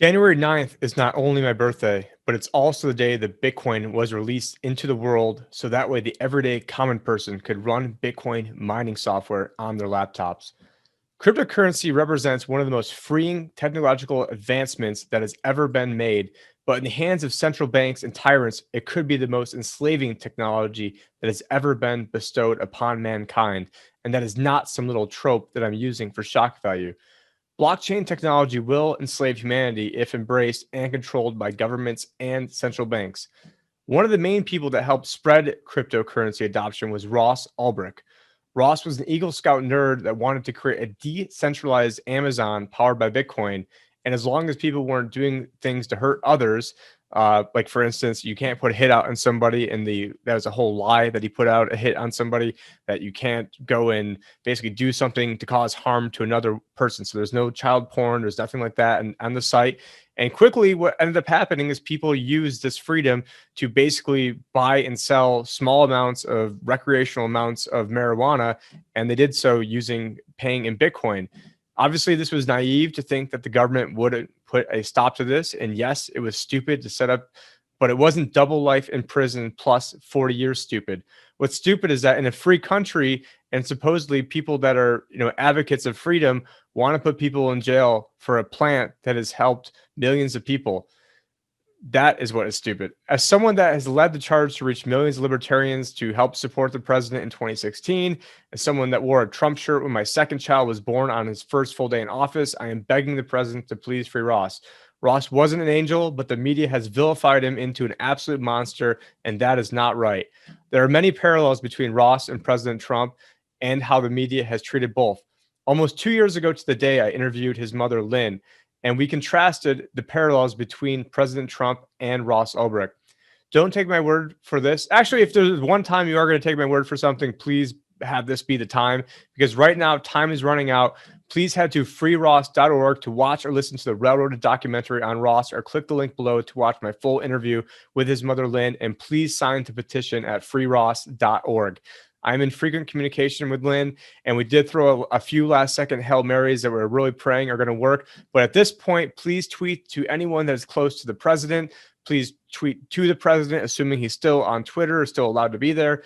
January 9th is not only my birthday, but it's also the day that Bitcoin was released into the world so that way the everyday common person could run Bitcoin mining software on their laptops. Cryptocurrency represents one of the most freeing technological advancements that has ever been made, but in the hands of central banks and tyrants, it could be the most enslaving technology that has ever been bestowed upon mankind. And that is not some little trope that I'm using for shock value. Blockchain technology will enslave humanity if embraced and controlled by governments and central banks. One of the main people that helped spread cryptocurrency adoption was Ross Ulbricht. Ross was an Eagle Scout nerd that wanted to create a decentralized Amazon powered by Bitcoin. And as long as people weren't doing things to hurt others, like for instance, you can't put a hit out on somebody, and that was a whole lie that he put out a hit on somebody, that you can't go and basically do something to cause harm to another person. So there's no child porn, there's nothing like that on the site. And quickly, what ended up happening is people used this freedom to basically buy and sell small amounts of recreational amounts of marijuana, and they did so paying in Bitcoin. Obviously, this was naive to think that the government would put a stop to this. And yes, it was stupid to set up, but it wasn't double life in prison plus 40 years stupid. What's stupid is that in a free country, and supposedly people that are, advocates of freedom want to put people in jail for a plant that has helped millions of people. That is what is stupid. As someone that has led the charge to reach millions of libertarians to help support the president in 2016, as someone that wore a Trump shirt when my second child was born on his first full day in office, I am begging the president to please free Ross. Ross wasn't an angel, but the media has vilified him into an absolute monster, and that is not right. There are many parallels between Ross and President Trump and how the media has treated both. Almost 2 years ago to the day, I interviewed his mother, Lynn, and we contrasted the parallels between President Trump and Ross Ulbricht. Don't take my word for this. Actually, if there's one time you are going to take my word for something, please have this be the time, because right now time is running out. Please head to freeross.org to watch or listen to the Railroaded documentary on Ross, or click the link below to watch my full interview with his mother, Lynn, and please sign the petition at freeross.org. I'm in frequent communication with Lynn, and we did throw a few last-second Hail Marys that we're really praying are going to work. But at this point, please tweet to anyone that is close to the president. Please tweet to the president, assuming he's still on Twitter or still allowed to be there.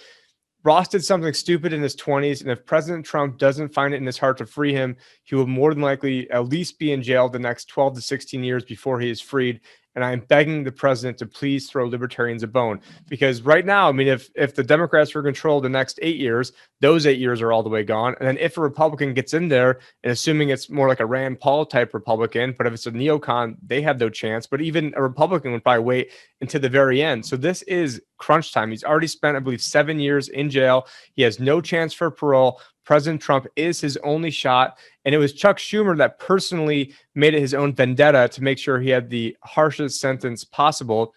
Ross did something stupid in his 20s, and if President Trump doesn't find it in his heart to free him, he will more than likely at least be in jail the next 12 to 16 years before he is freed. And I'm begging the president to please throw libertarians a bone, because right now, I mean, if the Democrats were controlled the next 8 years, those 8 years are all the way gone. And then if a Republican gets in there, and assuming it's more like a Rand Paul type Republican, but if it's a neocon, they have no chance. But even a Republican would probably wait until the very end. So this is crunch time. He's already spent, I believe, 7 years in jail. He has no chance for parole. President Trump is his only shot. And it was Chuck Schumer that personally made it his own vendetta to make sure he had the harshest sentence possible.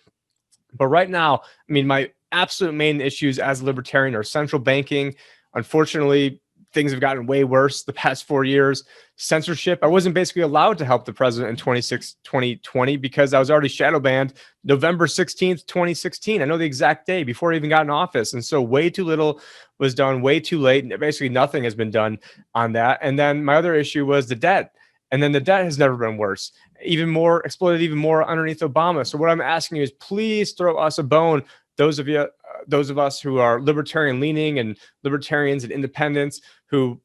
But right now, I mean, my absolute main issues as a libertarian are central banking. Unfortunately, things have gotten way worse the past 4 years. Censorship. I wasn't basically allowed to help the president in 2020 because I was already shadow banned November 16th, 2016. I know the exact day before he even got in office. And so way too little was done, way too late. Basically nothing has been done on that. And then my other issue was the debt. And then the debt has never been worse, exploded even more underneath Obama. So what I'm asking you is please throw us a bone. Those of us who are libertarian leaning and libertarians and independents who,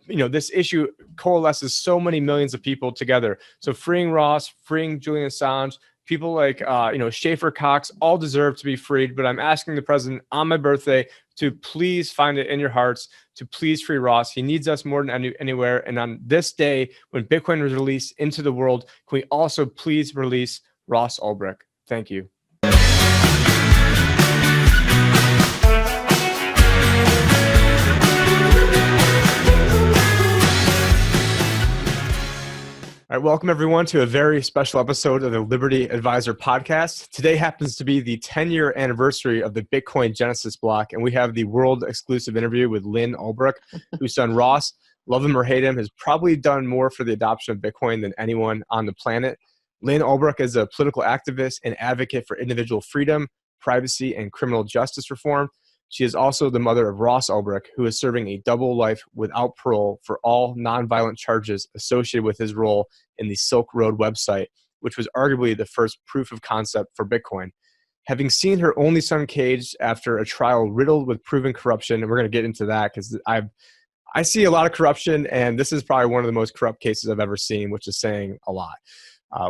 this issue coalesces so many millions of people together. So freeing Ross, freeing Julian Assange, people like, Schaefer Cox all deserve to be freed. But I'm asking the president on my birthday to please find it in your hearts to please free Ross. He needs us more than anywhere. And on this day, when Bitcoin was released into the world, can we also please release Ross Ulbricht? Thank you. All right, welcome everyone to a very special episode of the LibertyAdvisor podcast. Today happens to be the 10-year anniversary of the Bitcoin Genesis block, and we have the world-exclusive interview with Lynn Ulbricht, whose son Ross, love him or hate him, has probably done more for the adoption of Bitcoin than anyone on the planet. Lynn Ulbricht is a political activist and advocate for individual freedom, privacy, and criminal justice reform. She is also the mother of Ross Ulbricht, who is serving a double life without parole for all nonviolent charges associated with his role in the Silk Road website, which was arguably the first proof of concept for Bitcoin. Having seen her only son caged after a trial riddled with proven corruption, and we're going to get into that because I see a lot of corruption, and this is probably one of the most corrupt cases I've ever seen, which is saying a lot.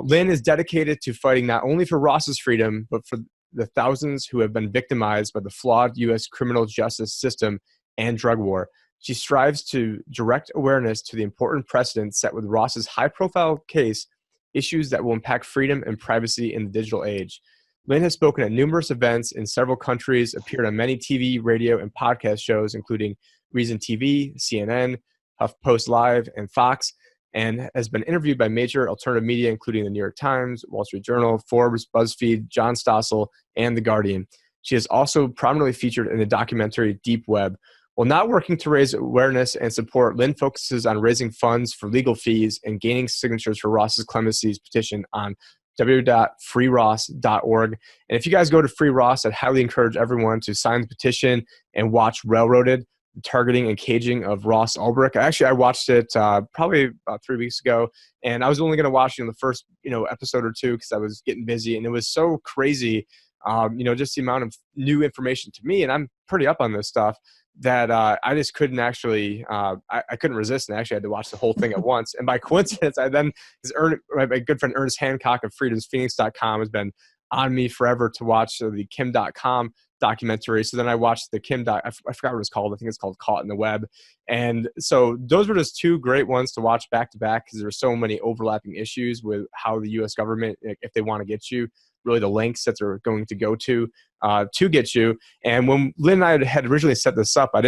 Lynn is dedicated to fighting not only for Ross's freedom, but for the thousands who have been victimized by the flawed U.S. criminal justice system and drug war. She strives to direct awareness to the important precedents set with Ross's high-profile case, issues that will impact freedom and privacy in the digital age. Lynn has spoken at numerous events in several countries, appeared on many TV, radio, and podcast shows, including Reason TV, CNN, HuffPost Live, and Fox, and has been interviewed by major alternative media, including the New York Times, Wall Street Journal, Forbes, BuzzFeed, John Stossel, and The Guardian. She is also prominently featured in the documentary Deep Web. While not working to raise awareness and support, Lynn focuses on raising funds for legal fees and gaining signatures for Ross's clemency petition on www.freeross.org. And if you guys go to Free Ross, I'd highly encourage everyone to sign the petition and watch Railroaded, the targeting and caging of Ross Ulbricht. Actually, I watched it probably about 3 weeks ago, and I was only going to watch the first episode or two because I was getting busy, and it was so crazy, just the amount of new information to me, and I'm pretty up on this stuff, that I just couldn't actually, I couldn't resist, and actually had to watch the whole thing at once. And by coincidence, my good friend Ernest Hancock of freedomsphoenix.com has been on me forever to watch the Kim.com documentary. So then I watched the I forgot what it's called. I think it's called Caught in the Web. And so those were just two great ones to watch back to back because there were so many overlapping issues with how the U.S. government, if they want to get you, really the lengths that they're going to go to get you. And when Lynn and I had originally set this up, I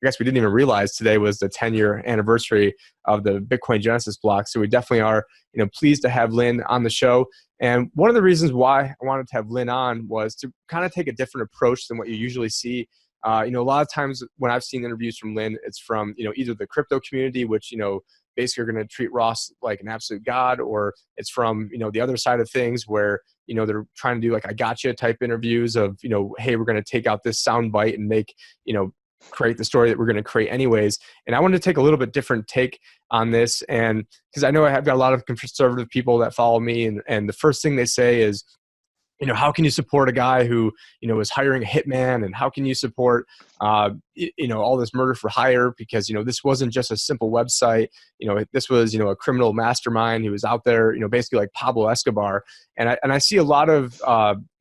guess we didn't even realize today was the 10-year anniversary of the Bitcoin Genesis block. So we definitely are, pleased to have Lynn on the show. And one of the reasons why I wanted to have Lynn on was to kind of take a different approach than what you usually see. A lot of times when I've seen interviews from Lynn, it's from, either the crypto community, which, basically are going to treat Ross like an absolute god, or it's from, the other side of things where, they're trying to do like I gotcha type interviews of, hey, we're going to take out this sound bite and make, create the story that we're going to create anyways. And I wanted to take a little bit different take on this. And because I know I have got a lot of conservative people that follow me, and the first thing they say is, how can you support a guy who, is hiring a hitman? And how can you support, all this murder for hire? Because, this wasn't just a simple website. This was, a criminal mastermind who was out there, basically like Pablo Escobar. And I see a lot of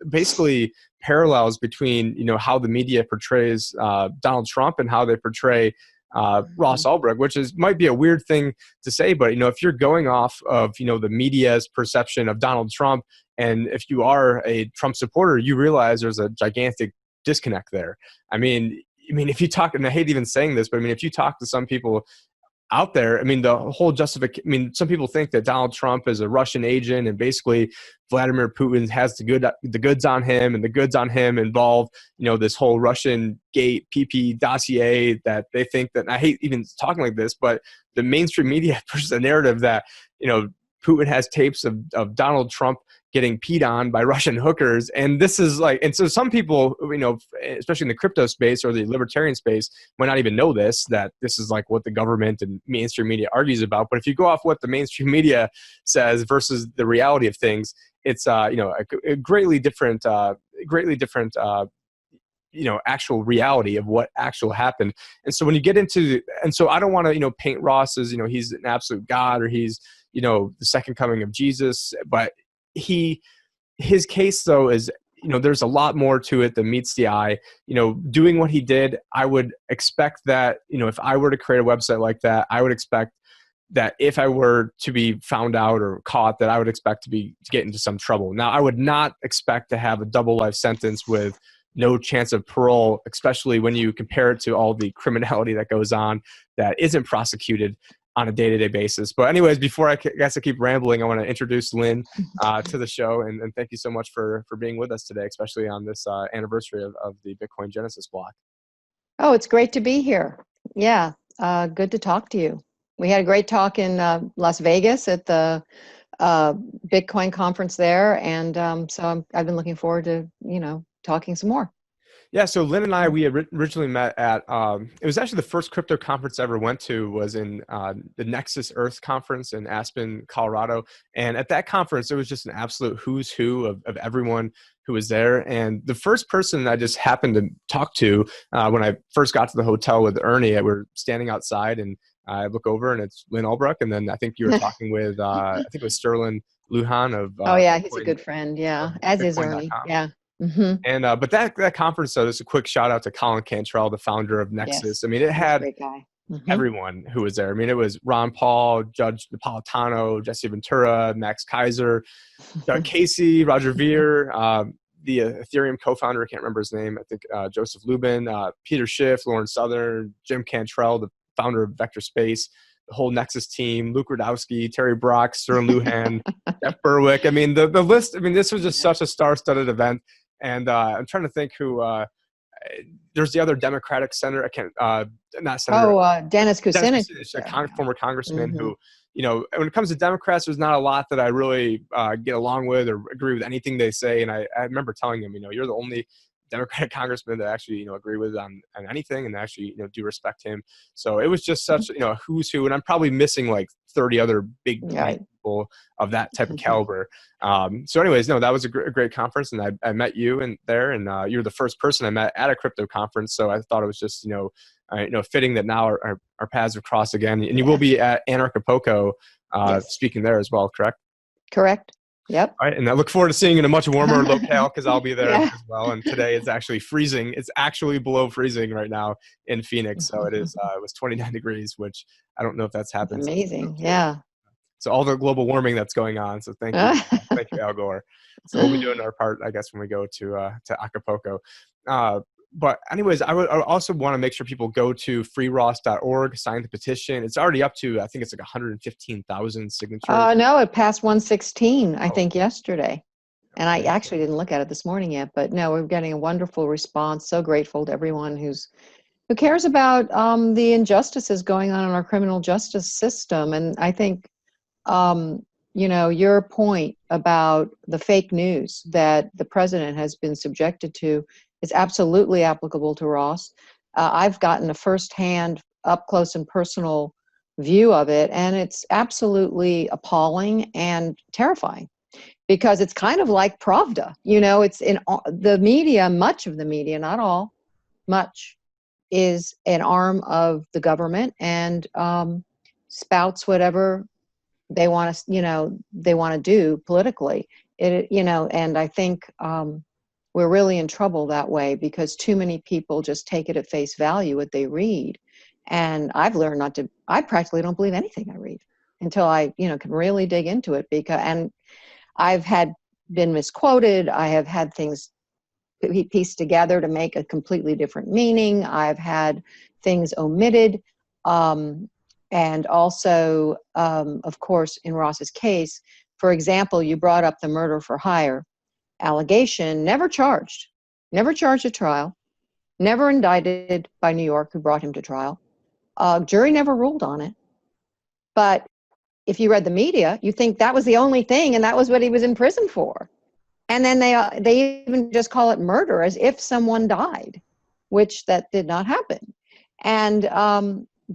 basically parallels between, how the media portrays Donald Trump and how they portray Ross Ulbricht, which might be a weird thing to say, but if you're going off of the media's perception of Donald Trump, and if you are a Trump supporter, you realize there's a gigantic disconnect there. I mean, if you talk, and I hate even saying this, but if you talk to some people out there, the whole justification, some people think that Donald Trump is a Russian agent and basically Vladimir Putin has the goods on him, and the goods on him involve, this whole Russian gate PP dossier that they think that, and I hate even talking like this, but the mainstream media pushes a narrative that, Putin has tapes of Donald Trump getting peed on by Russian hookers. And this is like, and so some people, especially in the crypto space or the libertarian space, might not even know that this is like what the government and mainstream media argues about. But if you go off what the mainstream media says versus the reality of things, it's, a greatly different, actual reality of what actually happened. And so when you get into, and so I don't want to, paint Ross as, he's an absolute god, or he's, the second coming of Jesus, but his case though is, there's a lot more to it than meets the eye. Doing what he did, I would expect that, if I were to create a website like that, I would expect that if I were to be found out or caught, that I would expect to get into some trouble. Now, I would not expect to have a double life sentence with no chance of parole, especially when you compare it to all the criminality that goes on that isn't prosecuted on a day-to-day basis. But anyways, before I keep rambling, I want to introduce Lynn to the show. And thank you so much for being with us today, especially on this anniversary of the Bitcoin Genesis block. Oh, it's great to be here. Yeah, good to talk to you. We had a great talk in Las Vegas at the Bitcoin conference there. And so I've been looking forward to, talking some more. Yeah, so Lynn and I, we originally met at, it was actually the first crypto conference I ever went to, was in the Nexus Earth conference in Aspen, Colorado. And at that conference, it was just an absolute who's who of everyone who was there. And the first person I just happened to talk to when I first got to the hotel with Ernie, we were standing outside and I look over and it's Lynn Ulbricht. And then I think you were talking with, I think it was Sterling Lujan of Oh yeah, he's a Bitcoin, good friend. Yeah, as is Ernie. Bitcoin.com. Yeah. Hmm. And but that conference, though, just a quick shout out to Colin Cantrell, the founder of Yes, Nexus. I mean, it he's a had great guy. Hmm. everyone who was there. I mean, it was Ron Paul, Judge Napolitano, Jesse Ventura, Max Kaiser, Doug Casey, Roger Ver, the Ethereum co-founder, I can't remember his name. I think Joseph Lubin, Peter Schiff, Lauren Southern, Jim Cantrell, the founder of Vector Space, the whole Nexus team, Luke Rudowski, Terry Brock, Sterling Lujan, Jeff Berwick. I mean, the list. I mean, this was just such a star-studded event. And I'm trying to think who. There's the other Democratic senator. I can't. Not senator. Oh, Dennis Kucinich. Dennis Kucinich, a former congressman Hmm. who, when it comes to Democrats, there's not a lot that I really get along with or agree with anything they say. And I remember telling him, you're the only Democratic congressman that actually, agree with on anything and actually, do respect him. So it was just such, a who's who. And I'm probably missing like 30 other big Right. people of that type of caliber. So anyways, no, that was a great conference. And I met you there, and you're the first person I met at a crypto conference. So I thought it was just, fitting that now our paths have crossed again. And you will be at Anarchapulco speaking there as well, correct? Correct. Yep. All right, and I look forward to seeing you in a much warmer locale because I'll be there Yeah. as well. And today it's actually freezing. It's actually below freezing right now in Phoenix. So it is. It was 29 degrees, which I don't know if that's happened. It's amazing. Yeah. So all the global warming that's going on. So thank you, Al Gore. So we'll be doing our part, I guess, when we go to Acapulco. But anyways, I would also want to make sure people go to freeross.org, sign the petition. It's already up to, I think it's like 115,000 signatures. No, it passed 116, I think, yesterday. And I actually didn't look at it this morning yet, but no, we're getting a wonderful response. So grateful to everyone who cares about the injustices going on in our criminal justice system. And I think, your point about the fake news that the president has been subjected to is absolutely applicable to Ross. I've gotten a firsthand, up close and personal view of it, and it's absolutely appalling and terrifying because it's kind of like Pravda. It's in the media, much of the media, not all, much is an arm of the government and spouts whatever they want to do politically. And I think we're really in trouble that way because too many people just take it at face value what they read. And I've learned I practically don't believe anything I read until I, can really dig into it and I've been misquoted. I have had things pieced together to make a completely different meaning. I've had things omitted. And also, of course, in Ross's case, for example, you brought up the murder for hire allegation, never charged at trial, never indicted by New York, who brought him to trial. Jury never ruled on it. But if you read the media, you think that was the only thing, and that was what he was in prison for. And then they even just call it murder as if someone died, which that did not happen. And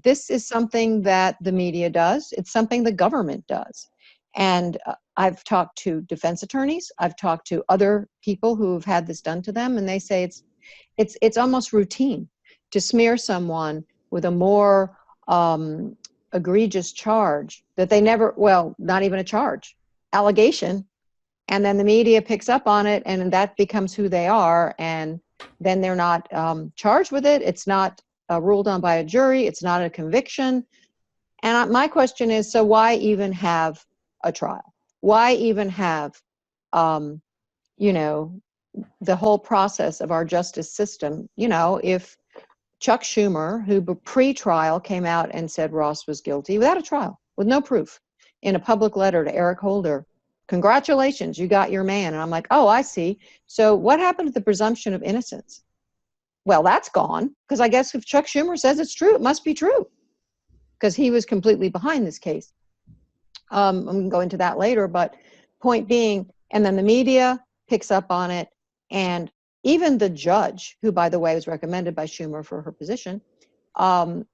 this is something that the media does. It's something the government does. And I've talked to defense attorneys. I've talked to other people who've had this done to them, and they say it's almost routine to smear someone with a more egregious charge that they never, not even a charge, allegation, and then the media picks up on it, and that becomes who they are, and then they're not charged with it. It's not ruled on by a jury. It's not a conviction. And my question is, so why even have a trial? Why even have, the whole process of our justice system? If Chuck Schumer, who pre-trial came out and said Ross was guilty without a trial, with no proof, in a public letter to Eric Holder, congratulations, you got your man. And I'm like, oh, I see. So what happened to the presumption of innocence? Well, that's gone, because I guess if Chuck Schumer says it's true, it must be true, because he was completely behind this case. I'm going to go into that later, but point being, and then the media picks up on it, and even the judge, who, by the way, was recommended by Schumer for her position,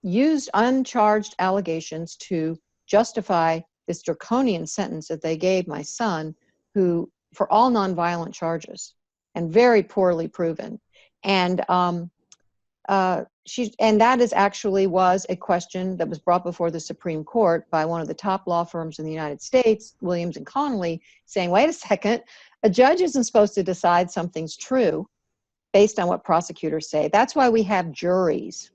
used uncharged allegations to justify this draconian sentence that they gave my son, who, for all nonviolent charges, and very poorly proven. And that is actually was a question that was brought before the Supreme Court by one of the top law firms in the United States, Williams and Connolly, saying, wait a second, a judge isn't supposed to decide something's true based on what prosecutors say. That's why we have juries.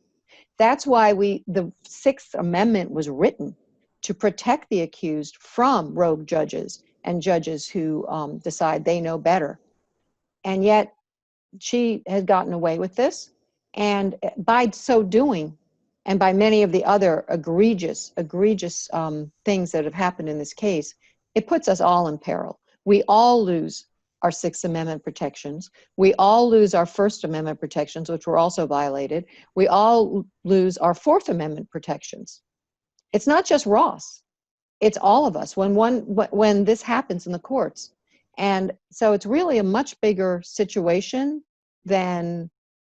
That's why the Sixth Amendment was written, to protect the accused from rogue judges and judges who decide they know better. And yet she has gotten away with this. And by so doing, and by many of the other egregious things that have happened in this case, it puts us all in peril. We all lose our Sixth Amendment protections. We all lose our First Amendment protections, which were also violated. We all lose our Fourth Amendment protections. It's not just Ross. It's all of us when this happens in the courts. And so it's really a much bigger situation than,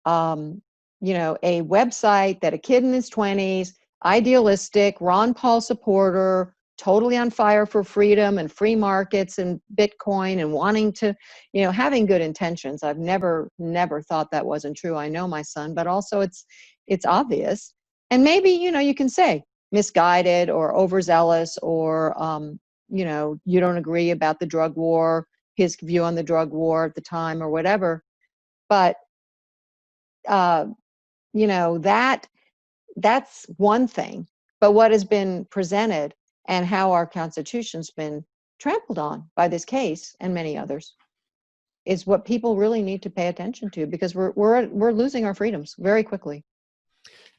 a website that a kid in his 20s, idealistic, Ron Paul supporter, totally on fire for freedom and free markets and Bitcoin and wanting to, having good intentions. I've never thought that wasn't true. I know my son, but also it's obvious. And maybe, you can say misguided or overzealous or, you don't agree about the drug war, his view on the drug war at the time or whatever. But, that's one thing. But what has been presented and how our Constitution's been trampled on by this case and many others is what people really need to pay attention to, because we're losing our freedoms very quickly.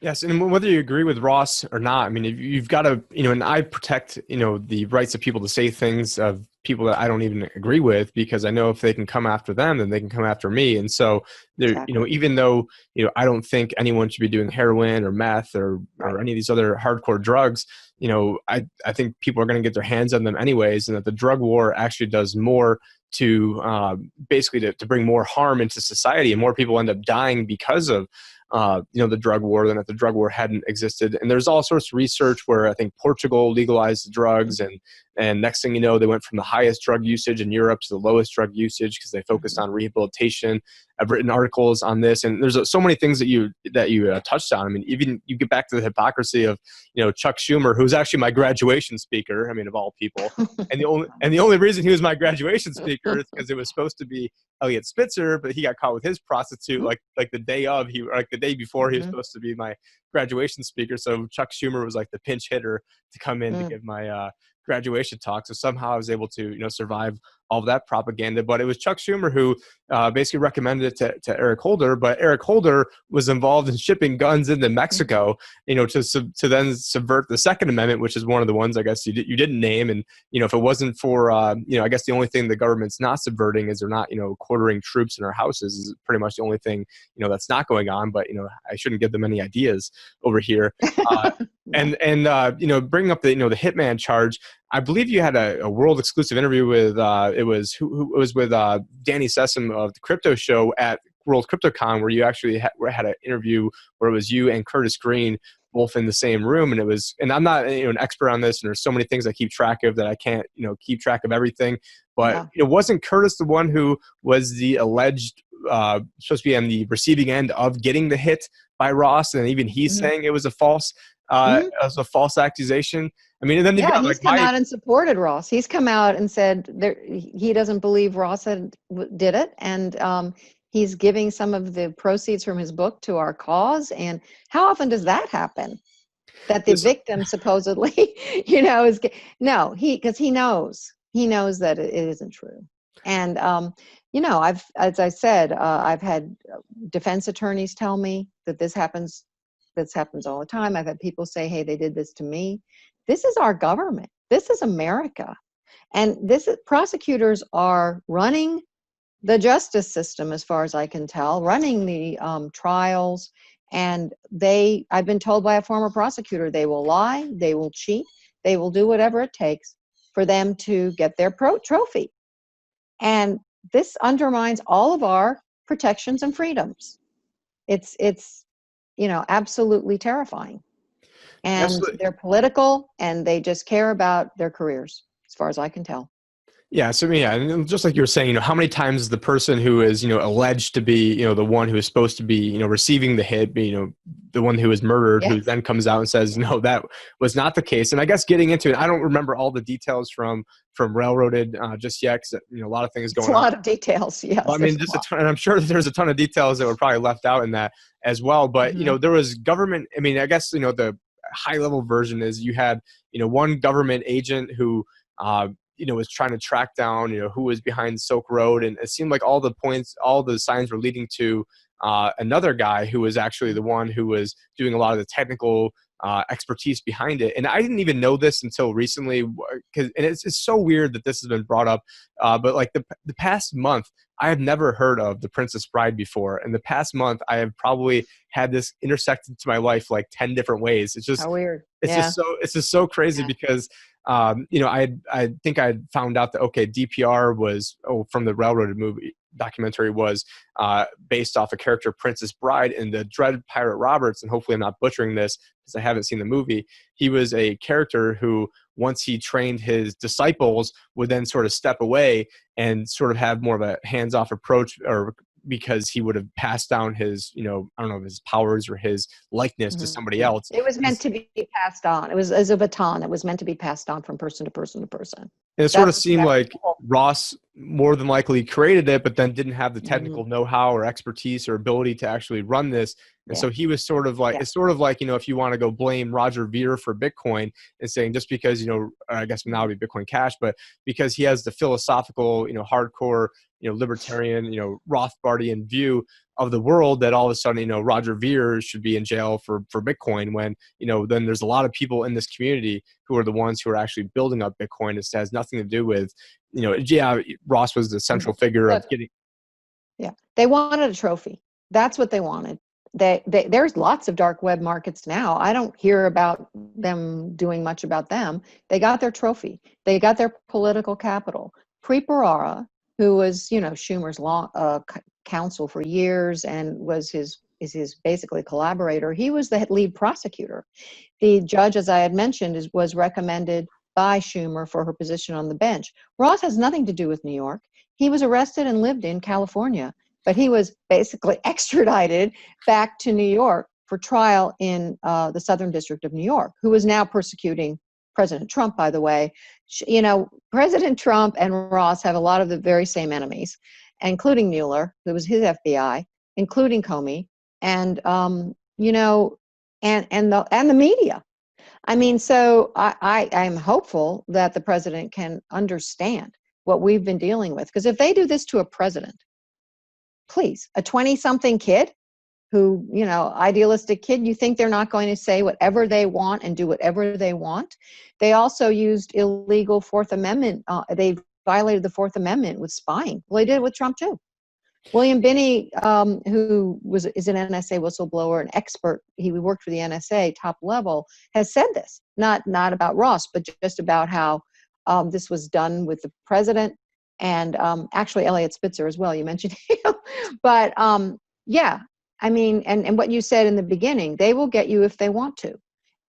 Yes, and whether you agree with Ross or not, I mean, you've got to, and I protect, the rights of people to say things of people that I don't even agree with, because I know if they can come after them, then they can come after me. And so, Exactly. even though, I don't think anyone should be doing heroin or meth or any of these other hardcore drugs, I think people are going to get their hands on them anyways, and that the drug war actually does more to basically to bring more harm into society, and more people end up dying because of the drug war than if the drug war hadn't existed. And there's all sorts of research where I think Portugal legalized the drugs, and next thing you know, they went from the highest drug usage in Europe to the lowest drug usage because they focused on rehabilitation. I've written articles on this, and there's so many things that you touched on. I mean, even you get back to the hypocrisy of Chuck Schumer, who's actually my graduation speaker. I mean, of all people, and the only reason he was my graduation speaker is because it was supposed to be Elliot Spitzer, but he got caught with his prostitute like the day before he was supposed to be my graduation speaker. So Chuck Schumer was like the pinch hitter to come in to give my graduation talk. So somehow I was able to survive all of that propaganda. But it was Chuck Schumer who basically recommended it to Eric Holder. But Eric Holder was involved in shipping guns into Mexico, to then subvert the Second Amendment, which is one of the ones I guess you didn't name. And if it wasn't for I guess the only thing the government's not subverting is they're not quartering troops in our houses is pretty much the only thing that's not going on. But I shouldn't give them any ideas over here. And bringing up the the hitman charge, I believe you had a world exclusive interview with it was with Danny Sessom of the Crypto Show at World CryptoCon, where you actually had an interview where it was you and Curtis Green both in the same room. And I'm not an expert on this, and there's so many things I keep track of that I can't keep track of everything. But wasn't Curtis the one who was the alleged supposed to be on the receiving end of getting the hit by Ross, and even he's saying it was a false accusation? I mean, and then he's come out and supported Ross. He's come out and said he doesn't believe Ross did it, and he's giving some of the proceeds from his book to our cause. And how often does that happen? That the victim supposedly, is because he knows that it isn't true. And as I said, I've had defense attorneys tell me that this happens all the time. I've had people say, hey, they did this to me. This is our government. This is America. And prosecutors are running the justice system, as far as I can tell, running the trials. And I've been told by a former prosecutor, they will lie, they will cheat, they will do whatever it takes for them to get their trophy. And this undermines all of our protections and freedoms. It's absolutely terrifying. And Absolutely. they're political, and they just care about their careers, as far as I can tell. Yeah, so yeah, and just like you were saying, how many times the person who is, alleged to be, the one who is supposed to be, receiving the hit, the one who was murdered, Yeah. who then comes out and says, no, that was not the case. And I guess getting into it, I don't remember all the details from Railroaded just yet, because a lot of things It's a going on. lot of details. Yes, Well, I mean, just a ton, and I'm sure that there's a ton of details that were probably left out in that as well. But there was government. I mean, I guess the high level version is you had one government agent who was trying to track down who was behind Silk Road, and it seemed like all the signs were leading to another guy who was actually the one who was doing a lot of the technical expertise behind it. And I didn't even know this until recently, and it's so weird that this has been brought up. But like the past month, I have never heard of the Princess Bride before. And the past month, I have probably had this intersected to my life like 10 different ways. It's just how weird. It's just so crazy because I think I found out that DPR was from the Railroaded movie documentary was based off a character Princess Bride in the Dread Pirate Roberts, and hopefully I'm not butchering this because I haven't seen the movie. He was a character who, once he trained his disciples, would then sort of step away and sort of have more of a hands-off approach, or because he would have passed down his, I don't know, his powers or his likeness to somebody else. It was meant to be passed on. It was as a baton. It was meant to be passed on from person to person to person. And it sort of seemed like Ross more than likely created it, but then didn't have the technical know-how or expertise or ability to actually run this. And so he was sort of like, it's sort of like, if you want to go blame Roger Ver for Bitcoin and saying just because, I guess now it'd be Bitcoin Cash, but because he has the philosophical, hardcore, libertarian, Rothbardian view of the world, that all of a sudden, Roger Ver should be in jail for Bitcoin, when, then there's a lot of people in this community who are the ones who are actually building up Bitcoin. It has nothing to do with, Ross was the central figure of getting. Yeah. They wanted a trophy. That's what they wanted. There's lots of dark web markets now. I don't hear about them doing much about them. They got their trophy. They got their political capital. Preet Bharara, who was, Schumer's counsel for years and was his basically collaborator, he was the lead prosecutor. The judge, as I had mentioned, was recommended by Schumer for her position on the bench. Ross has nothing to do with New York. He was arrested and lived in California, but he was basically extradited back to New York for trial in the Southern District of New York, who is now persecuting President Trump, by the way. President Trump and Ross have a lot of the very same enemies, including Mueller, who was his FBI, including Comey, and and the media. I mean, so I'm hopeful that the president can understand what we've been dealing with. Because if they do this to a president, please, a 20-something kid who, idealistic kid, you think they're not going to say whatever they want and do whatever they want? They also used illegal Fourth Amendment. They violated the Fourth Amendment with spying. Well, they did it with Trump too. William Binney, who is an NSA whistleblower, an expert, he worked for the NSA top level, has said this, not about Ross, but just about how this was done with the president, and actually Elliot Spitzer as well, you mentioned him. But yeah, I mean, and what you said in the beginning, they will get you if they want to,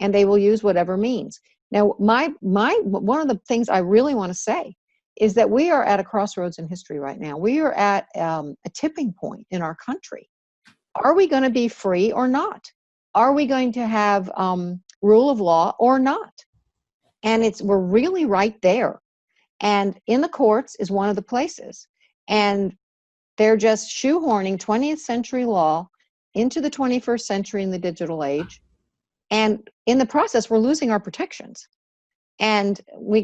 and they will use whatever means. Now, one of the things I really want to say is that we are at a crossroads in history right now. We are at a tipping point in our country. Are we going to be free or not? Are we going to have rule of law or not? And we're really right there. And in the courts is one of the places. And they're just shoehorning 20th century law into the 21st century in the digital age. And in the process, we're losing our protections. And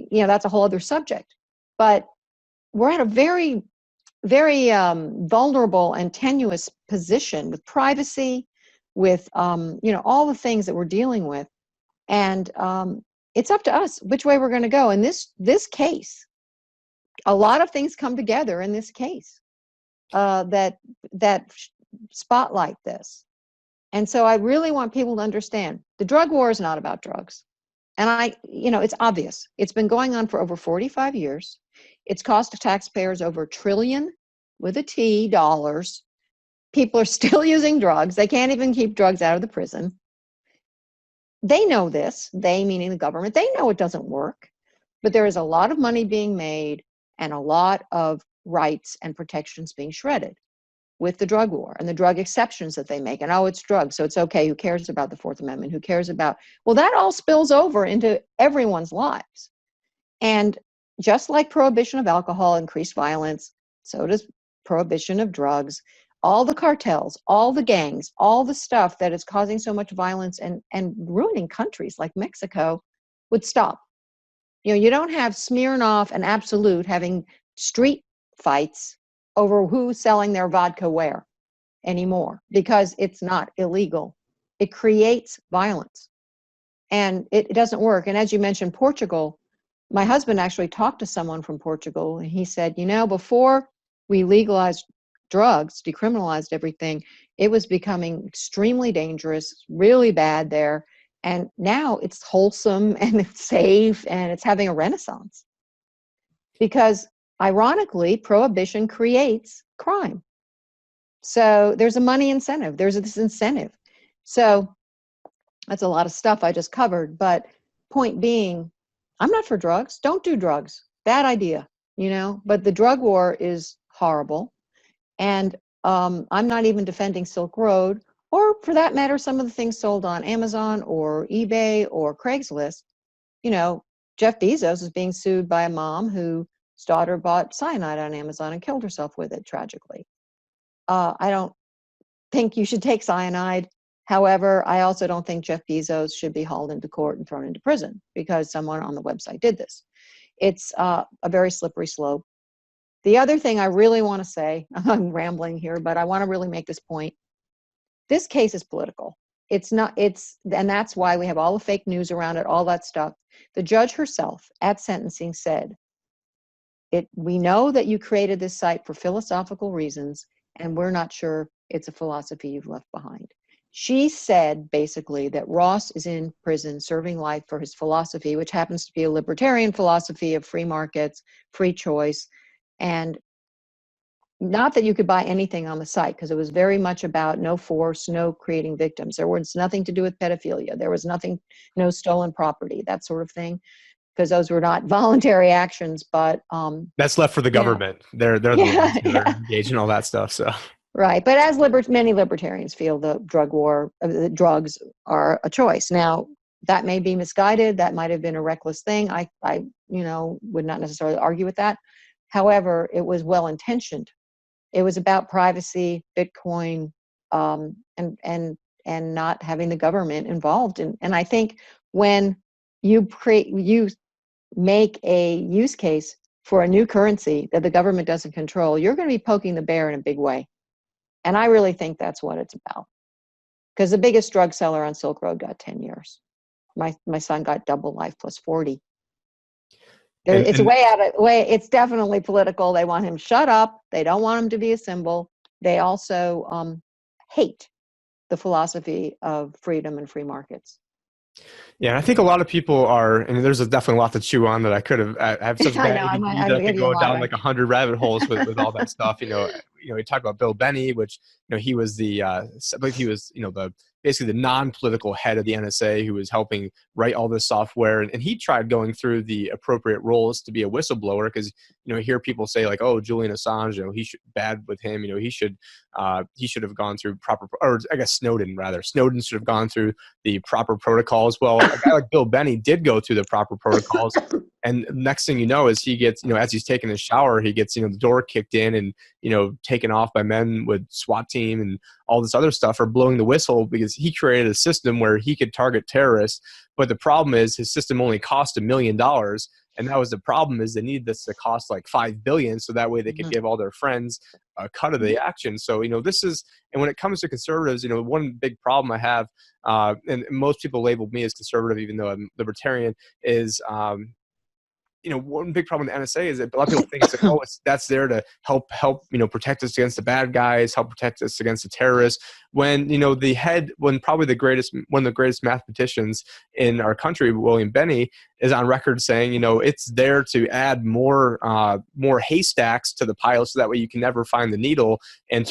that's a whole other subject. But we're at a very, very vulnerable and tenuous position with privacy, with all the things that we're dealing with, and it's up to us which way we're going to go. In this case, a lot of things come together in this case that spotlight this, and so I really want people to understand the drug war is not about drugs, and it's obvious. It's been going on for over 45 years. It's cost taxpayers over $1 trillion with a T dollars people are still using drugs. They can't even keep drugs out of the prison. They know this, they meaning the government, they know it doesn't work, but there is a lot of money being made and a lot of rights and protections being shredded with the drug war and the drug exceptions that they make. And oh, it's drugs, so it's okay. Who cares about the Fourth Amendment? Who cares about, well, that all spills over into everyone's lives. And just like prohibition of alcohol increased violence, so does prohibition of drugs. All the cartels, all the gangs, all the stuff that is causing so much violence and ruining countries like Mexico would stop. You know, you don't have Smirnoff and Absolute having street fights over who's selling their vodka where anymore, because it's not illegal. It creates violence and it doesn't work. And as you mentioned, Portugal, my husband actually talked to someone from Portugal and he said, you know, before we legalized drugs, decriminalized everything, it was becoming extremely dangerous, really bad there. And now it's wholesome and it's safe and it's having a renaissance. Because ironically, prohibition creates crime. So there's a money incentive, there's this incentive. So that's a lot of stuff I just covered, but point being, I'm not for drugs. Don't do drugs. Bad idea, you know, but the drug war is horrible. And I'm not even defending Silk Road, or for that matter, some of the things sold on Amazon or eBay or Craigslist. You know, Jeff Bezos is being sued by a mom whose daughter bought cyanide on Amazon and killed herself with it, tragically. I don't think you should take cyanide. However, I also don't think Jeff Bezos should be hauled into court and thrown into prison because someone on the website did this. It's a very slippery slope. The other thing I really want to say, I'm rambling here, but I want to really make this point. This case is political. It's not, and that's why we have all the fake news around it, all that stuff. The judge herself at sentencing said, we know that you created this site for philosophical reasons, and we're not sure it's a philosophy you've left behind. She said basically that Ross is in prison serving life for his philosophy, which happens to be a libertarian philosophy of free markets, free choice, and not that you could buy anything on the site, because it was very much about no force, no creating victims. There was nothing to do with pedophilia. There was nothing, no stolen property, that sort of thing, because those were not voluntary actions. But that's left for the government. They're the ones who are engaged in all that stuff. So right, but as many libertarians feel, the drug war, the drugs are a choice. Now that may be misguided. That might have been a reckless thing. I would not necessarily argue with that. However, it was well intentioned. It was about privacy, Bitcoin, and not having the government involved. And I think when you make a use case for a new currency that the government doesn't control, you're going to be poking the bear in a big way. And I really think that's what it's about. Because the biggest drug seller on Silk Road got 10 years. My son got double life plus 40. It's it's definitely political. They want him shut up. They don't want him to be a symbol. They also hate the philosophy of freedom and free markets. Yeah, I think a lot of people are, and there's definitely a lot to chew on that I have such bad ADD that I could go down like 100 rabbit holes with all that stuff. We talked about Bill Benny, which he was I believe he was basically the non-political head of the NSA who was helping write all this software, and he tried going through the appropriate roles to be a whistleblower, because I hear people say like, oh, Julian Assange, he should, bad with him, he should have gone through proper, or I guess Snowden should have gone through the proper protocols. Well, a guy like Bill Benny did go through the proper protocols. And next thing you know is he gets, as he's taking a shower, he gets, the door kicked in and, taken off by men with SWAT team and all this other stuff, or blowing the whistle because he created a system where he could target terrorists. But the problem is his system only cost $1 million. And that was the problem, is they needed this to cost like $5 billion. So that way they could give all their friends a cut of the action. So, this is, and when it comes to conservatives, one big problem I have, and most people label me as conservative, even though I'm libertarian, is, one big problem with the NSA is that a lot of people think it's like, oh, that's there to help, protect us against the bad guys, help protect us against the terrorists. When, one of the greatest mathematicians in our country, William Benny, is on record saying, it's there to add more haystacks to the pile, so that way you can never find the needle. And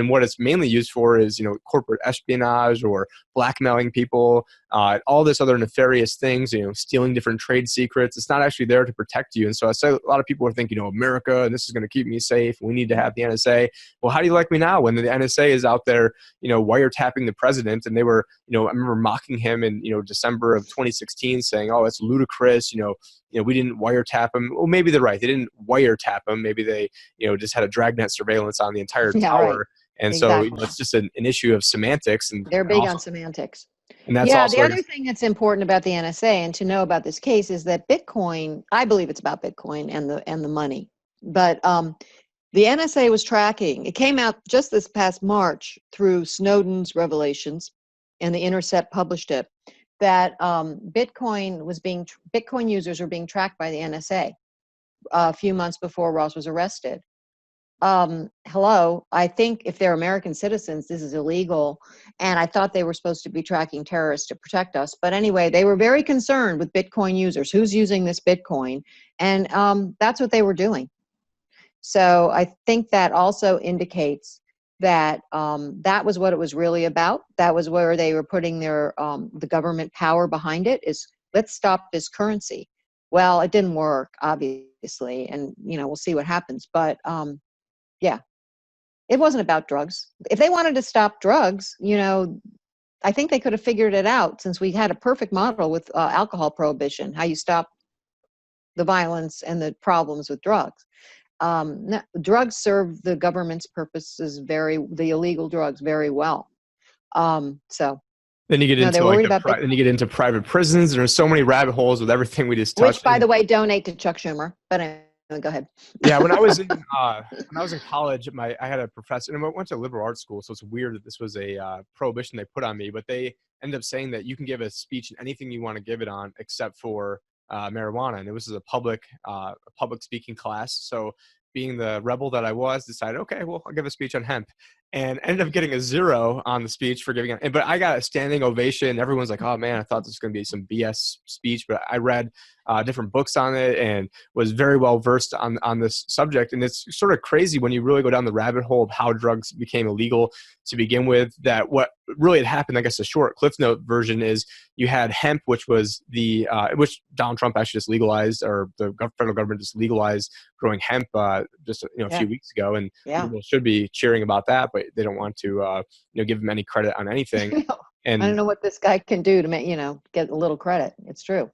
what it's mainly used for is, corporate espionage or blackmailing people, all this other nefarious things, stealing different trade secrets. It's not actually there to protect you. And so I say a lot of people are thinking, America, and this is going to keep me safe. We need to have the NSA. Well, how do you like me now when the NSA is out there, wiretapping the president? And they were, I remember mocking him in, December of 2016, saying, oh, it's ludicrous. We didn't wiretap him. Well, maybe they're right. They didn't wiretap him. Maybe they, just had a dragnet surveillance on the entire tower. Right. And exactly. So it's just an issue of semantics. And they're big on semantics. And that's yeah, also, the other thing that's important about the NSA and to know about this case is that Bitcoin, I believe it's about Bitcoin and the money, but the NSA was tracking. It came out just this past March through Snowden's revelations, and The Intercept published it, that Bitcoin users were being tracked by the NSA a few months before Ross was arrested. Hello, I think if they're American citizens, this is illegal. And I thought they were supposed to be tracking terrorists to protect us. But anyway, they were very concerned with Bitcoin users. Who's using this Bitcoin? And that's what they were doing. So I think that also indicates that that was what it was really about. That was where they were putting their the government power behind it, is let's stop this currency. Well, it didn't work, obviously, and we'll see what happens. But yeah, it wasn't about drugs. If they wanted to stop drugs, I think they could have figured it out, since we had a perfect model with alcohol prohibition, how you stop the violence and the problems with drugs. No, drugs serve the government's purposes the illegal drugs very well. So then you get into private prisons. There's so many rabbit holes with everything we just touched. Which, by the way, donate to Chuck Schumer. But anyway, go ahead. Yeah, when I was in college, I had a professor, and I went to liberal arts school, so it's weird that this was a prohibition they put on me. But they ended up saying that you can give a speech in anything you want to give it on, except for marijuana. And it was a public speaking class. So being the rebel that I was, decided, okay, well, I'll give a speech on hemp, and ended up getting a 0 on the speech for giving it. But I got a standing ovation. Everyone's like, oh man, I thought this was going to be some BS speech, but I read different books on it and was very well versed on this subject. And it's sort of crazy when you really go down the rabbit hole of how drugs became illegal to begin with, that what really had happened, I guess the short Cliff Note version is you had hemp, which was which Donald Trump actually just legalized, or the federal government just legalized growing hemp just a few weeks ago. And people should be cheering about that, but they don't want to give him any credit on anything. No, and I don't know what this guy can do to make get a little credit. It's true.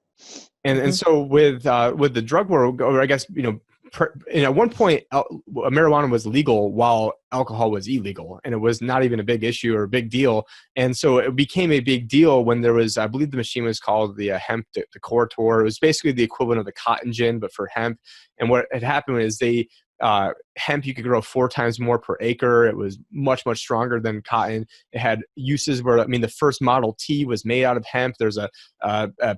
And so with the drug world, or I guess at one point marijuana was legal while alcohol was illegal, and it was not even a big issue or a big deal. And so it became a big deal when there was, I believe the machine was called the hemp decorator. It was basically the equivalent of the cotton gin, but for hemp. And what had happened is hemp, you could grow 4 times more per acre. It was much, much stronger than cotton. It had uses where, the first Model T was made out of hemp. There's a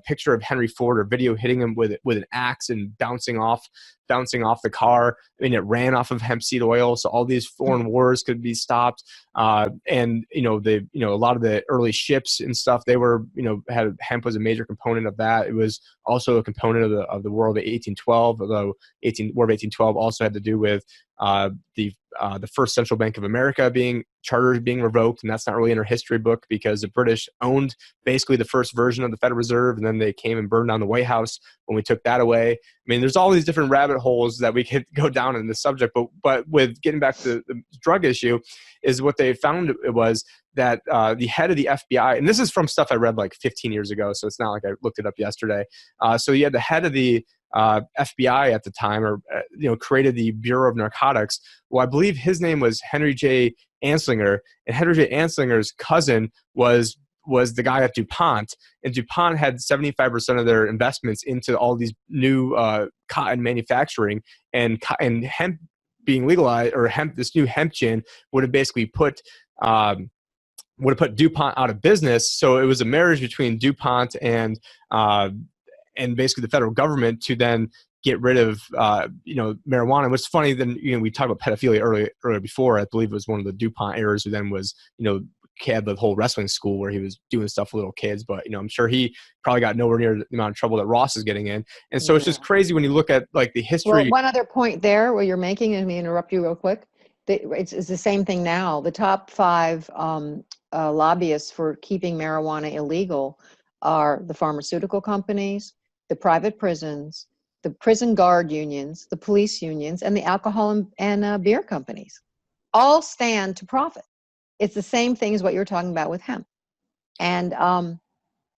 picture of Henry Ford, or video hitting him with an axe and bouncing off the car. It ran off of hemp seed oil. So all these foreign wars could be stopped. And a lot of the early ships and stuff, they were, had hemp was a major component of that. It was also a component of the War of 1812, although War of 1812 also had to do with the first Central Bank of America charters being revoked, and that's not really in our history book because the British owned basically the first version of the Federal Reserve, and then they came and burned down the White House when we took that away. There's all these different rabbit holes that we could go down in this subject, but with getting back to the drug issue, is what they found was that the head of the FBI, and this is from stuff I read like 15 years ago, so it's not like I looked it up yesterday. So you had the head of the FBI at the time, or created the Bureau of Narcotics. Well, I believe his name was Henry J. Anslinger, and Henry J. Anslinger's cousin was the guy at DuPont, and DuPont had 75% of their investments into all these new cotton manufacturing, and hemp being legalized, or this new hemp gin would have basically put DuPont out of business. So it was a marriage between DuPont and basically the federal government to then get rid of, marijuana. What's funny, then, we talked about pedophilia earlier before. I believe it was one of the DuPont heirs who then was, had the whole wrestling school where he was doing stuff with little kids. But, I'm sure he probably got nowhere near the amount of trouble that Ross is getting in. And so it's just crazy when you look at like the history. Well, one other point there where you're making, and let me interrupt you real quick. It's the same thing now. The top 5 lobbyists for keeping marijuana illegal are the pharmaceutical companies, the private prisons, the prison guard unions, the police unions, and the alcohol and beer companies. All stand to profit. It's the same thing as what you're talking about with hemp. And,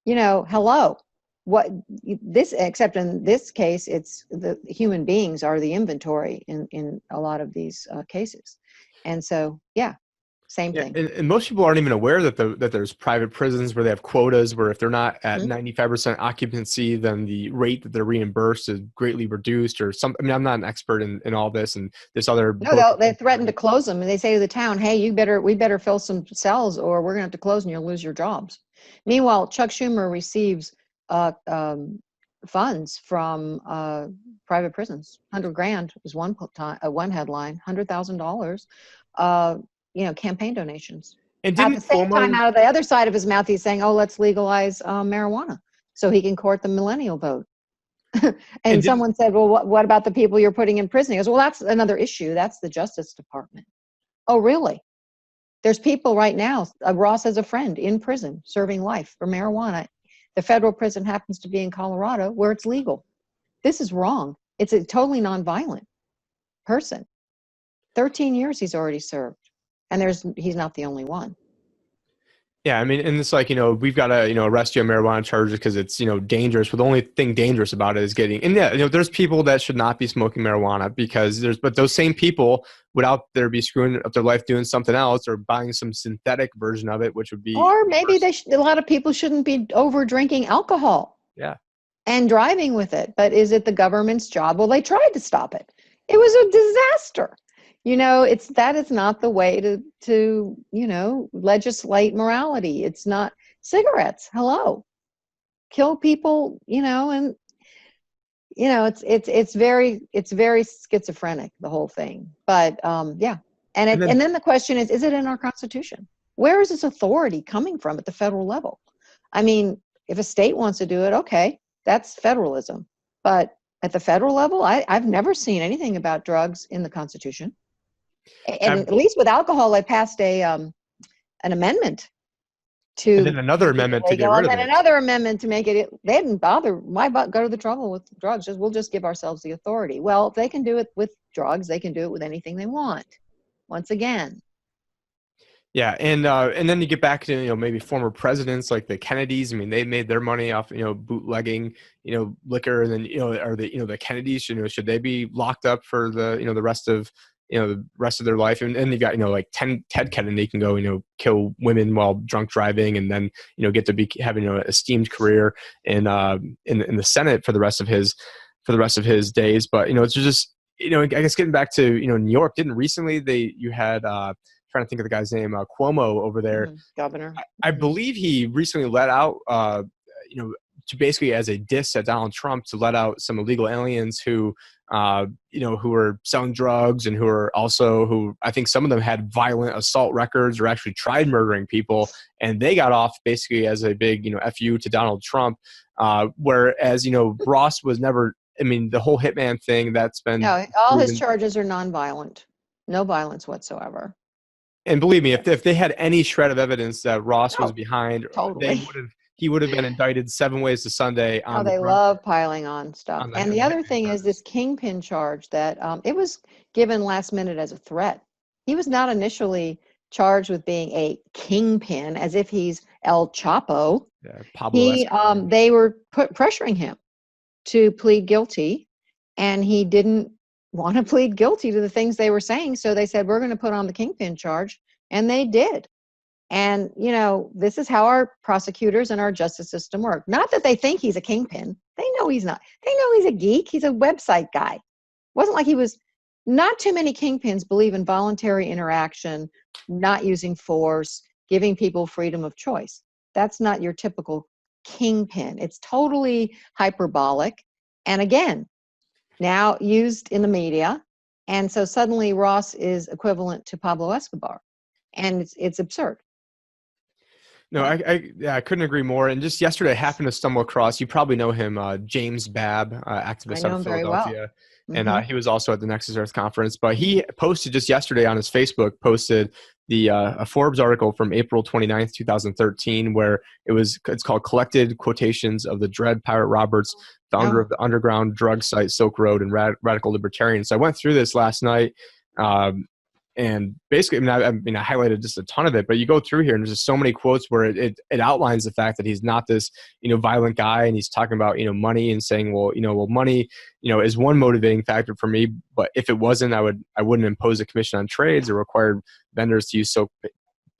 hello. Except in this case, it's the human beings are the inventory in a lot of these cases. And so, same thing. And most people aren't even aware that there's private prisons where they have quotas where if they're not at 95% occupancy, then the rate that they're reimbursed is greatly reduced or something. I mean, I'm not an expert in all this and this other. No, they threaten to close them, and they say to the town, "Hey, we better fill some cells, or we're going to have to close, and you'll lose your jobs." Meanwhile, Chuck Schumer receives funds from private prisons. $100,000 was one headline. $100,000. Campaign donations. And at the same time, out of the other side of his mouth, he's saying, "Oh, let's legalize marijuana so he can court the millennial vote." and someone said, "Well, what about the people you're putting in prison?" He goes, "Well, that's another issue. That's the Justice Department." Oh, really? There's people right now. Ross has a friend in prison serving life for marijuana. The federal prison happens to be in Colorado, where it's legal. This is wrong. It's a totally nonviolent person. 13 years he's already served. And he's not the only one. Yeah, I mean, and it's like, we've got to, arrest you on marijuana charges because it's, dangerous. But the only thing dangerous about it is there's people that should not be smoking marijuana but those same people would out there be screwing up their life doing something else or buying some synthetic version of it, which would be. Or maybe a lot of people shouldn't be over drinking alcohol. Yeah. And driving with it. But is it the government's job? Well, they tried to stop it. It was a disaster. That is not the way to legislate morality. It's not cigarettes. Hello, kill people. And it's very schizophrenic, the whole thing. But and then the question is it in our Constitution? Where is this authority coming from at the federal level? I mean, if a state wants to do it, okay, that's federalism. But at the federal level, I've never seen anything about drugs in the Constitution. And at least with alcohol, I passed an amendment to. And then another amendment to get rid of it. And then another amendment to make it. They didn't bother. Why go to the trouble with drugs? We'll just give ourselves the authority. Well, if they can do it with drugs, they can do it with anything they want. Once again. Yeah, and then you get back to maybe former presidents like the Kennedys. I mean, they made their money off bootlegging liquor, and then are the Kennedys should they be locked up for the rest of the rest of their life? And you've got like Ted Kennedy can go kill women while drunk driving, and then get to be having an esteemed career in the Senate for the rest of his days. But it's just I guess getting back to New York, didn't recently you had trying to think of the guy's name, Cuomo over there, governor. I believe he recently let out to basically as a diss at Donald Trump to let out some illegal aliens who were selling drugs and who I think some of them had violent assault records or actually tried murdering people, and they got off basically as a big FU to Donald Trump, whereas Ross was never. I mean, the whole hitman thing that's been all his charges are nonviolent, no violence whatsoever. And believe me, if they had any shred of evidence that Ross was behind, totally. he would have been indicted 7 ways to Sunday. They love piling on stuff. And the other thing is this kingpin charge that it was given last minute as a threat. He was not initially charged with being a kingpin, as if he's El Chapo. Yeah, Pablo. They were pressuring him to plead guilty, and he didn't want to plead guilty to the things they were saying. So they said, we're going to put on the kingpin charge. And they did. And, this is how our prosecutors and our justice system work. Not that they think he's a kingpin. They know he's not. They know he's a geek. He's a website guy. It wasn't like he was. Not too many kingpins believe in voluntary interaction, not using force, giving people freedom of choice. That's not your typical kingpin. It's totally hyperbolic. And again, now used in the media. And so suddenly Ross is equivalent to Pablo Escobar. And it's absurd. No, I couldn't agree more. And just yesterday, I happened to stumble across, you probably know him, James Babb, I activist out know of him very well. Philadelphia. And Hmm. he was also at the Nexus Earth conference. But he posted just yesterday on his Facebook, posted the a Forbes article from April 29th, 2013, where it's called Collected Quotations of the Dread Pirate Roberts, founder Oh, of the underground drug site Silk Road and radical libertarian. So I went through this last night. Um, and basically, I highlighted just a ton of it, but you go through here and there's just so many quotes where it outlines the fact that he's not this, violent guy. And he's talking about, money and saying, well, money, is one motivating factor for me. But if it wasn't, I wouldn't impose a commission on trades or require vendors to use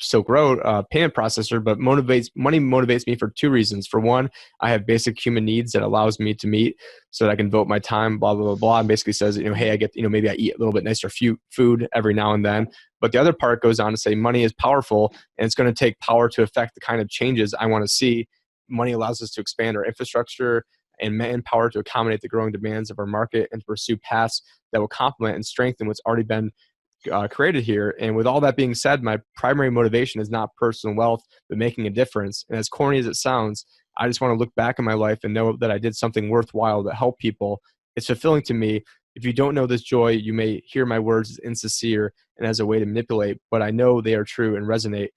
Silk Road payment processor. But money motivates me for two reasons. For one, I have basic human needs that allows me to meet so that I can vote my time, blah, blah, blah, blah. And basically says, hey, I get, maybe I eat a little bit nicer food every now and then. But the other part goes on to say money is powerful and it's going to take power to affect the kind of changes I want to see. Money allows us to expand our infrastructure and manpower to accommodate the growing demands of our market and to pursue paths that will complement and strengthen what's already been created here. And with all that being said, my primary motivation is not personal wealth, but making a difference. And as corny as it sounds, I just want to look back in my life and know that I did something worthwhile to help people. It's fulfilling to me. If you don't know this joy, you may hear my words as insincere and as a way to manipulate, but I know they are true and resonate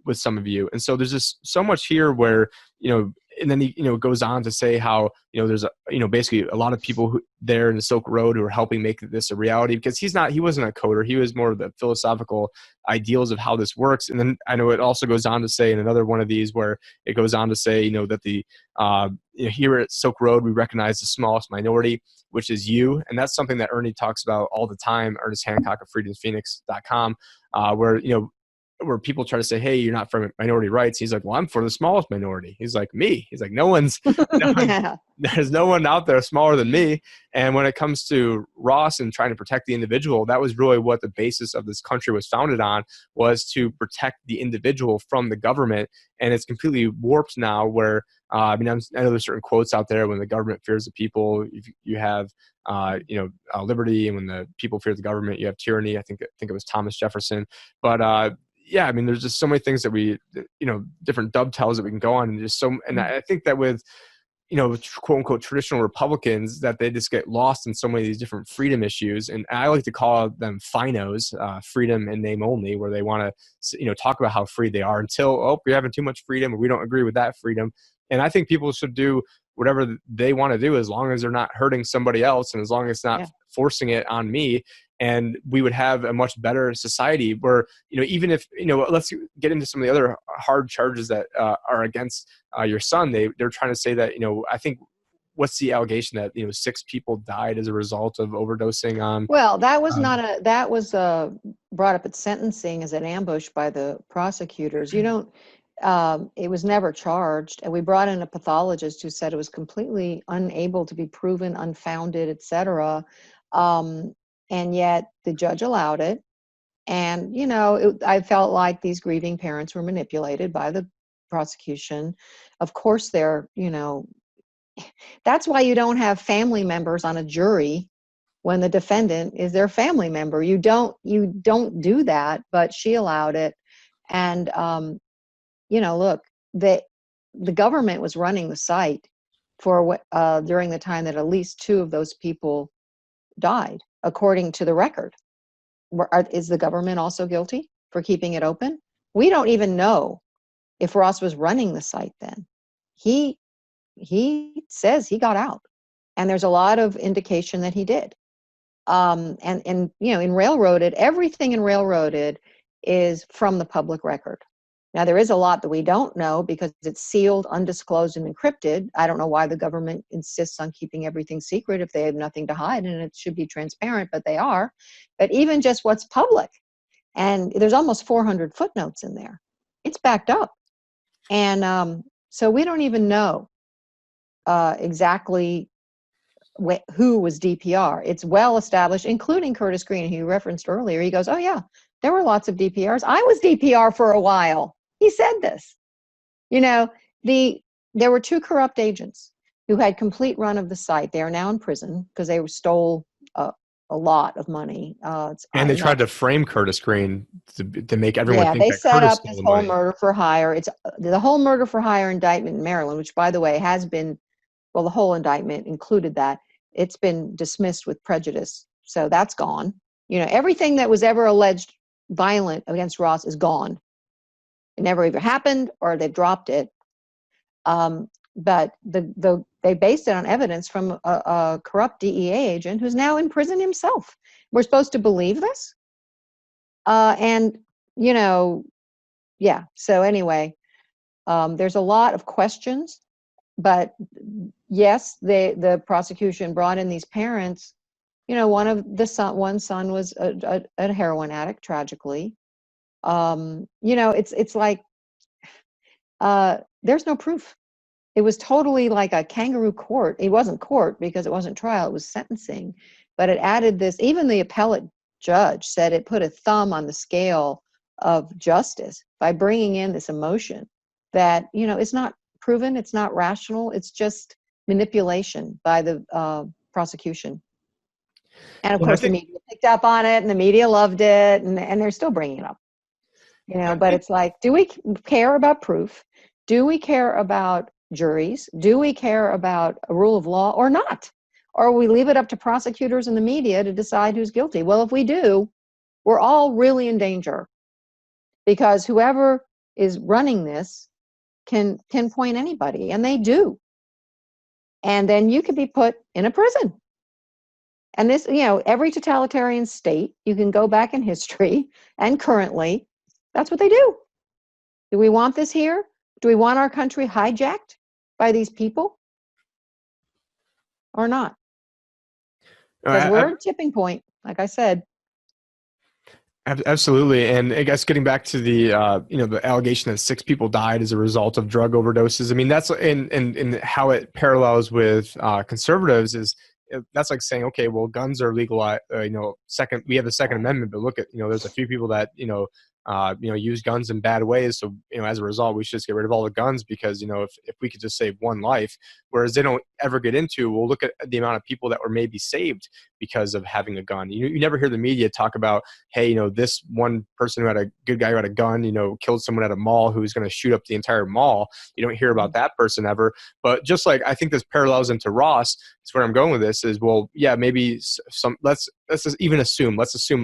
with some of you. And so there's just so much here where, and then he, goes on to say how, there's basically a lot of people there in the Silk Road who are helping make this a reality, because he wasn't a coder. He was more of the philosophical ideals of how this works. And then I know it also goes on to say in another one of these where it goes on to say, that the, here at Silk Road, we recognize the smallest minority, which is you. And that's something that Ernie talks about all the time, Ernest Hancock of freedomsphoenix.com, where people try to say, hey, you're not for minority rights. He's like, well, I'm for the smallest minority. He's like, me. He's like, no one, yeah. there's no one out there smaller than me. And when it comes to Ross and trying to protect the individual, that was really what the basis of this country was founded on, was to protect the individual from the government. And it's completely warped now where, I know there's certain quotes out there: when the government fears the people, you have, liberty, and when the people fear the government, you have tyranny. I think it was Thomas Jefferson. But yeah, there's just so many things that we, different dovetails that we can go on, and just so. And I think that with, quote unquote traditional Republicans, that they just get lost in so many of these different freedom issues. And I like to call them FINOs, freedom in name only, where they want to, talk about how free they are until, we're having too much freedom, or we don't agree with that freedom. And I think people should do whatever they want to do, as long as they're not hurting somebody else, and as long as it's not forcing it on me. And we would have a much better society where, even if, let's get into some of the other hard charges that are against your son. They're trying to say that, I think, what's the allegation that, 6 people died as a result of overdosing on? Well, that was that was brought up at sentencing as an ambush by the prosecutors. It was never charged. And we brought in a pathologist who said it was completely unable to be proven, unfounded, etc. And yet the judge allowed it. And, I felt like these grieving parents were manipulated by the prosecution. Of course, that's why you don't have family members on a jury when the defendant is their family member. You don't do that, but she allowed it. And, look, the government was running the site for during the time that at least 2 of those people died, according to the record. Is the government also guilty for keeping it open? We don't even know if Ross was running the site then. He says he got out, and there's a lot of indication that he did. And in Railroaded, everything in Railroaded is from the public record. Now, there is a lot that we don't know because it's sealed, undisclosed, and encrypted. I don't know why the government insists on keeping everything secret if they have nothing to hide, and it should be transparent, but they are. But even just what's public, and there's almost 400 footnotes in there, it's backed up. And so we don't even know exactly who was DPR. It's well established, including Curtis Green, who you referenced earlier. He goes, oh yeah, there were lots of DPRs. I was DPR for a while. He said this. There were 2 corrupt agents. who had complete run of the site. They are now in prison because they stole a lot of money. And they tried Not to frame Curtis Green to make everyone Yeah, think they that set Curtis up stole this the whole money. murder for hire. It's the whole murder for hire indictment in Maryland, which, by the way, has been, well, the whole indictment included that. It's been dismissed with prejudice. So that's gone. You know, everything that was ever alleged violent against Ross is gone. It never either happened or they've dropped it. But they based it on evidence from a corrupt DEA agent who's now in prison himself. We're supposed to believe this? And, you know, yeah. So anyway, there's a lot of questions, but yes, the prosecution brought in these parents. You know, one son was a heroin addict, tragically. You know, it's like there's no proof. It was totally like a kangaroo court. It wasn't court because it wasn't trial, it was sentencing. But it added this, even the appellate judge said it put a thumb on the scale of justice by bringing in this emotion that, you know, it's not proven, it's not rational, it's just manipulation by the prosecution. And of And I course, the think, media picked up on it and the media loved it, and they're still bringing it up. You know, I but think it's like, do we care about proof? Do we care about juries? Do we care about a rule of law or not? Or we leave it up to prosecutors and the media to decide who's guilty? Well, if we do, we're all really in danger, because whoever is running this can pinpoint anybody, and they do. And then you could be put in a prison. And this, you know, every totalitarian state, you can go back in history and currently, that's what they do. Do we want this here? Do we want our country hijacked by these people or not? Because we're at a tipping point, like I said. Absolutely, and I guess getting back to the you know, the allegation that 6 people died as a result of drug overdoses. I mean, that's in how it parallels with conservatives is that's like saying, okay, well, guns are legal. You know, we have the Second Amendment, but look at, you know, there's a few people that you know, use guns in bad ways. So, you know, as a result, we should just get rid of all the guns because, you know, if we could just save one life, whereas they don't ever get into, we'll look at the amount of people that were maybe saved because of having a gun. You never hear the media talk about, hey, you know, this one person who had a good guy who had a gun, you know, killed someone at a mall who was going to shoot up the entire mall. You don't hear about that person ever. But just like, I think this parallels into Ross. It's where I'm going with this is, well, yeah, maybe let's just even assume,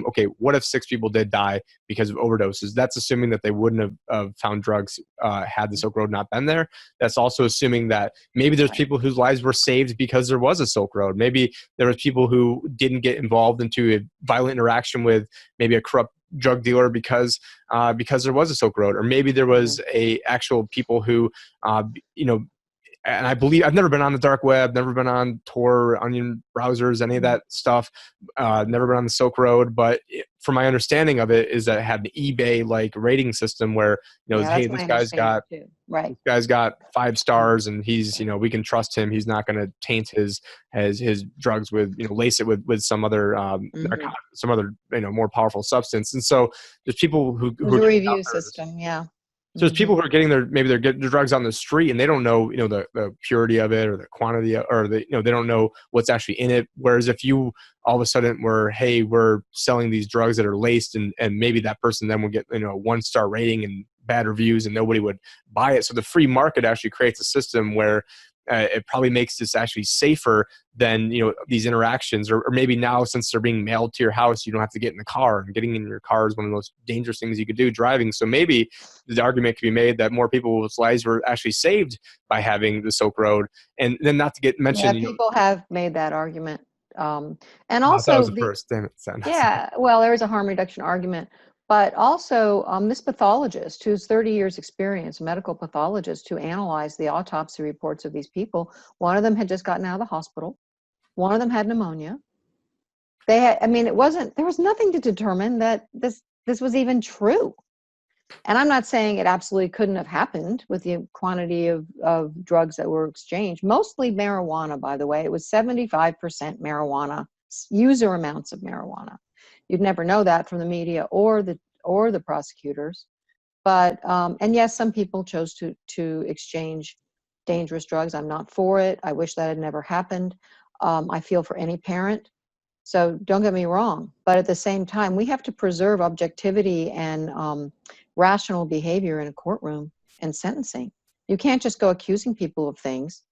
okay, what if 6 people did die because of overdoses? That's assuming that they wouldn't have found drugs had the Silk Road not been there. That's also assuming that maybe there's people whose lives were saved because there was a Silk Road. Maybe there was people who didn't get involved into a violent interaction with maybe a corrupt drug dealer because there was a Silk Road, or maybe there was a actual people who you know. And I believe, I've never been on the dark web, never been on Tor, Onion browsers, any of that stuff. Never been on the Silk Road, but from my understanding of it is that it had an eBay like rating system where, you know, Yeah, hey, that's my understanding too. Right. this guy's got 5 stars and he's, you know, we can trust him. He's not going to taint his drugs with, you know, lace it with some other some other, you know, more powerful substance. And so there's people who There's a are review system, yeah. so there's people who are getting their drugs on the street and they don't know, you know, the purity of it or the quantity or the, you know, they don't know what's actually in it. Whereas if you all of a sudden were, hey, we're selling these drugs that are laced, and maybe that person then would get, you know, 1-star rating and bad reviews and nobody would buy it. So the free market actually creates a system where it probably makes this actually safer than, you know, these interactions, or maybe now since they're being mailed to your house, you don't have to get in the car, and getting in your car is one of the most dangerous things you could do driving. So maybe the argument could be made that more people's lives were actually saved by having the Silk Road. And then not to get mentioned, Yeah, you know, people have made that argument. And that also was the first. Damn it, yeah, well, there is a harm reduction argument, but also this pathologist who's 30 years experience, medical pathologist who analyzed the autopsy reports of these people, one of them had just gotten out of the hospital. One of them had pneumonia. They had, I mean, there was nothing to determine that this was even true. And I'm not saying it absolutely couldn't have happened with the quantity of drugs that were exchanged. Mostly marijuana, by the way. It was 75% marijuana, user amounts of marijuana. You'd never know that from the media or the prosecutors. But and yes, some people chose to exchange dangerous drugs. I'm not for it. I wish that had never happened. I feel for any parent. So don't get me wrong. But at the same time, we have to preserve objectivity and rational behavior in a courtroom and sentencing. You can't just go accusing people of things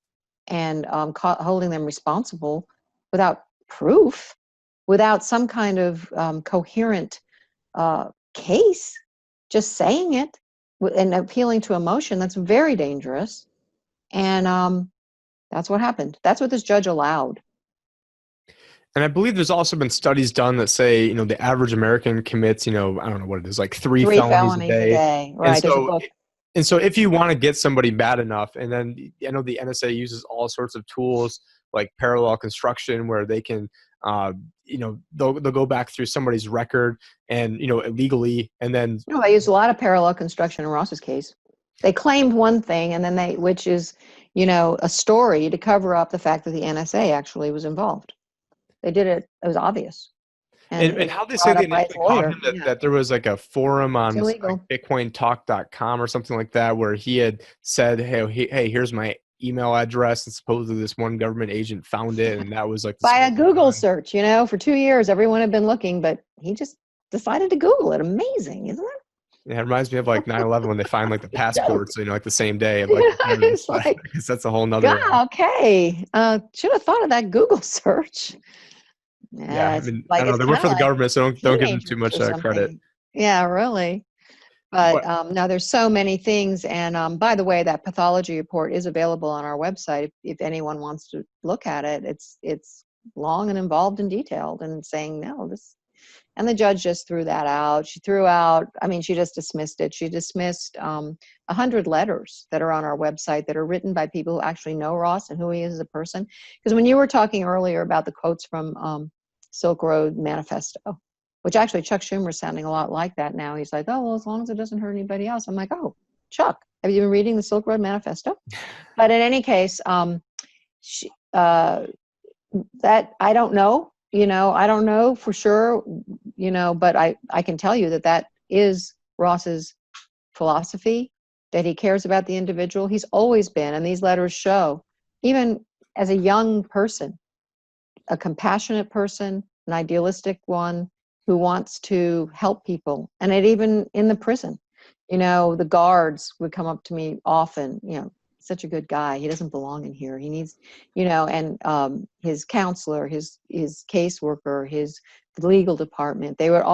and holding them responsible without proof, without some kind of coherent case. Just saying it and appealing to emotion, that's very dangerous. And that's what happened. That's what this judge allowed. And I believe there's also been studies done that say, the average American commits, I don't know what it is, like three 3 felonies a felonies a day. day. Right. There's a book. And so if you want to get somebody bad enough, and then I know the NSA uses all sorts of tools like parallel construction where they can, they'll go back through somebody's record and, illegally, and then. No, they used a lot of parallel construction in Ross's case. They claimed one thing, and then which is, a story to cover up the fact that the NSA actually was involved. They did it. It was obvious. And how they say they initially caught him that there was like a forum on like BitcoinTalk.com or something like that where he had said, hey, here's my email address, and supposedly this one government agent found it, and that was like by a Google search. For 2 years everyone had been looking, but he just decided to Google it. Amazing, isn't it? Yeah, it reminds me of like 9/11 when they find like the passports, like the same day of like, it's like, I guess that's a whole nother. Okay, should have thought of that Google search. Yeah, I mean, I don't know. They work for the government, so don't give them too much credit. Yeah, really. But now there's so many things. And by the way, that pathology report is available on our website if anyone wants to look at it. It's long and involved and detailed, and saying no, this. And the judge just threw that out. She just dismissed it. She dismissed 100 letters that are on our website that are written by people who actually know Ross and who he is as a person. Because when you were talking earlier about the quotes from Silk Road Manifesto, which actually Chuck Schumer's sounding a lot like that now. He's like, oh, well, as long as it doesn't hurt anybody else. I'm like, oh, Chuck, have you been reading the Silk Road Manifesto? But in any case, that I don't know. I don't know for sure, but I can tell you that is Ross's philosophy, that he cares about the individual. He's always been, and these letters show, even as a young person, a compassionate person, an idealistic one who wants to help people. And even in the prison, the guards would come up to me often, such a good guy. He doesn't belong in here. He needs, and his counselor, his caseworker, his legal department, they're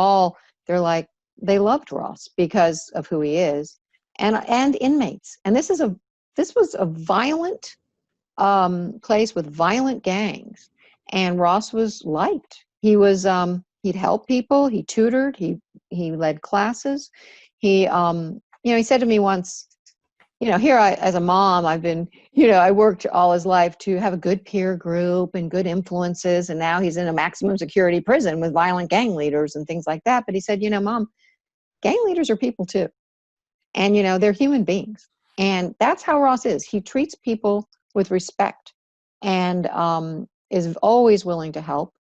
like, they loved Ross because of who he is, and inmates. And this was a violent place with violent gangs, and Ross was liked. He was he'd help people, he tutored, he led classes. He said to me once, here as a mom, I've been, I worked all his life to have a good peer group and good influences. And now he's in a maximum security prison with violent gang leaders and things like that. But he said, Mom, gang leaders are people too. And, they're human beings. And that's how Ross is. He treats people with respect and is always willing to help.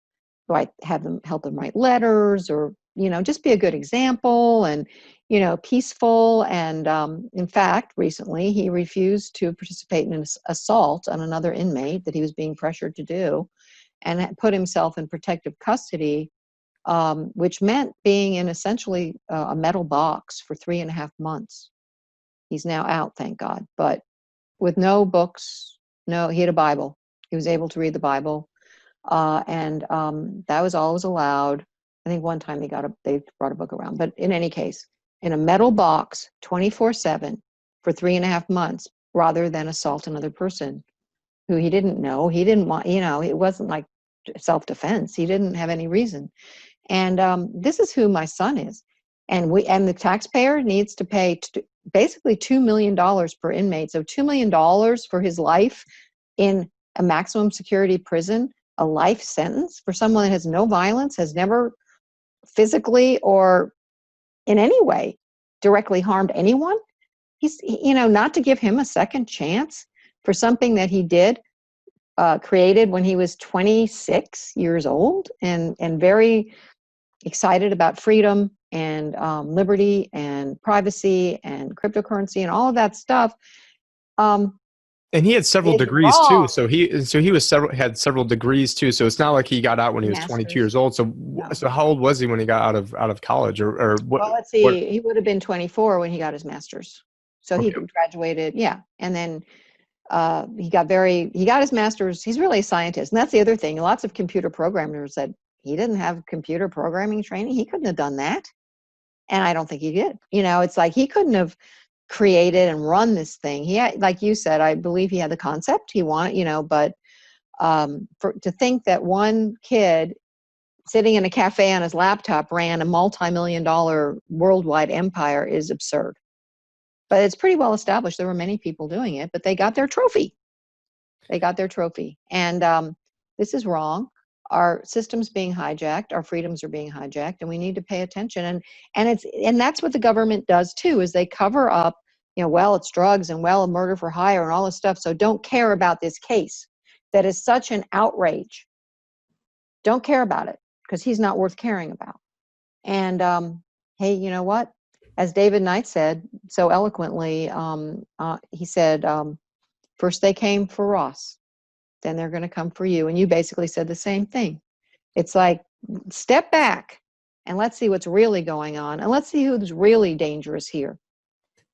Help them write letters or, just be a good example and, peaceful. And in fact, recently he refused to participate in an assault on another inmate that he was being pressured to do, and put himself in protective custody, which meant being in essentially a metal box for 3.5 months. He's now out, thank God, but with no books. No, he had a Bible. He was able to read the Bible. And that was all was allowed. I think one time they brought a book around, but in any case, in a metal box 24/7 for 3.5 months, rather than assault another person who he didn't know. He didn't want, it wasn't like self-defense. He didn't have any reason. And this is who my son is. And the taxpayer needs to pay basically $2 million per inmate. So $2 million for his life in a maximum security prison, a life sentence for someone that has no violence, has never physically or in any way directly harmed anyone. He's, not to give him a second chance for something that he did, created when he was 26 years old and very excited about freedom and liberty and privacy and cryptocurrency and all of that stuff. And he had several It's degrees too. wrong. So he was had several degrees too. So it's not like he got out when he was 22 Masters. years old. So No. so how old was he when he got out of college, or what? Well, let's What? see. He would have been 24 when he got his master's. So he Okay. graduated, yeah. And then he got his master's. He's really a scientist. And that's the other thing. Lots of computer programmers said he didn't have computer programming training. He couldn't have done that. And I don't think he did. It's like he couldn't have created and run this thing. He had, like you said, I believe he had the concept he wanted, but to think that one kid sitting in a cafe on his laptop ran a multi-million-dollar worldwide empire is absurd. But it's pretty well established. There were many people doing it, but they got their trophy. And this is wrong. Our system's being hijacked. Our freedoms are being hijacked, and we need to pay attention. And that's what the government does too, is they cover up, well, it's drugs and murder for hire and all this stuff. So don't care about this case that is such an outrage. Don't care about it because he's not worth caring about. And hey, you know what? As David Knight said so eloquently, he said, first they came for Ross, then they're going to come for you. And you basically said the same thing. It's like, step back and let's see what's really going on. And let's see who's really dangerous here.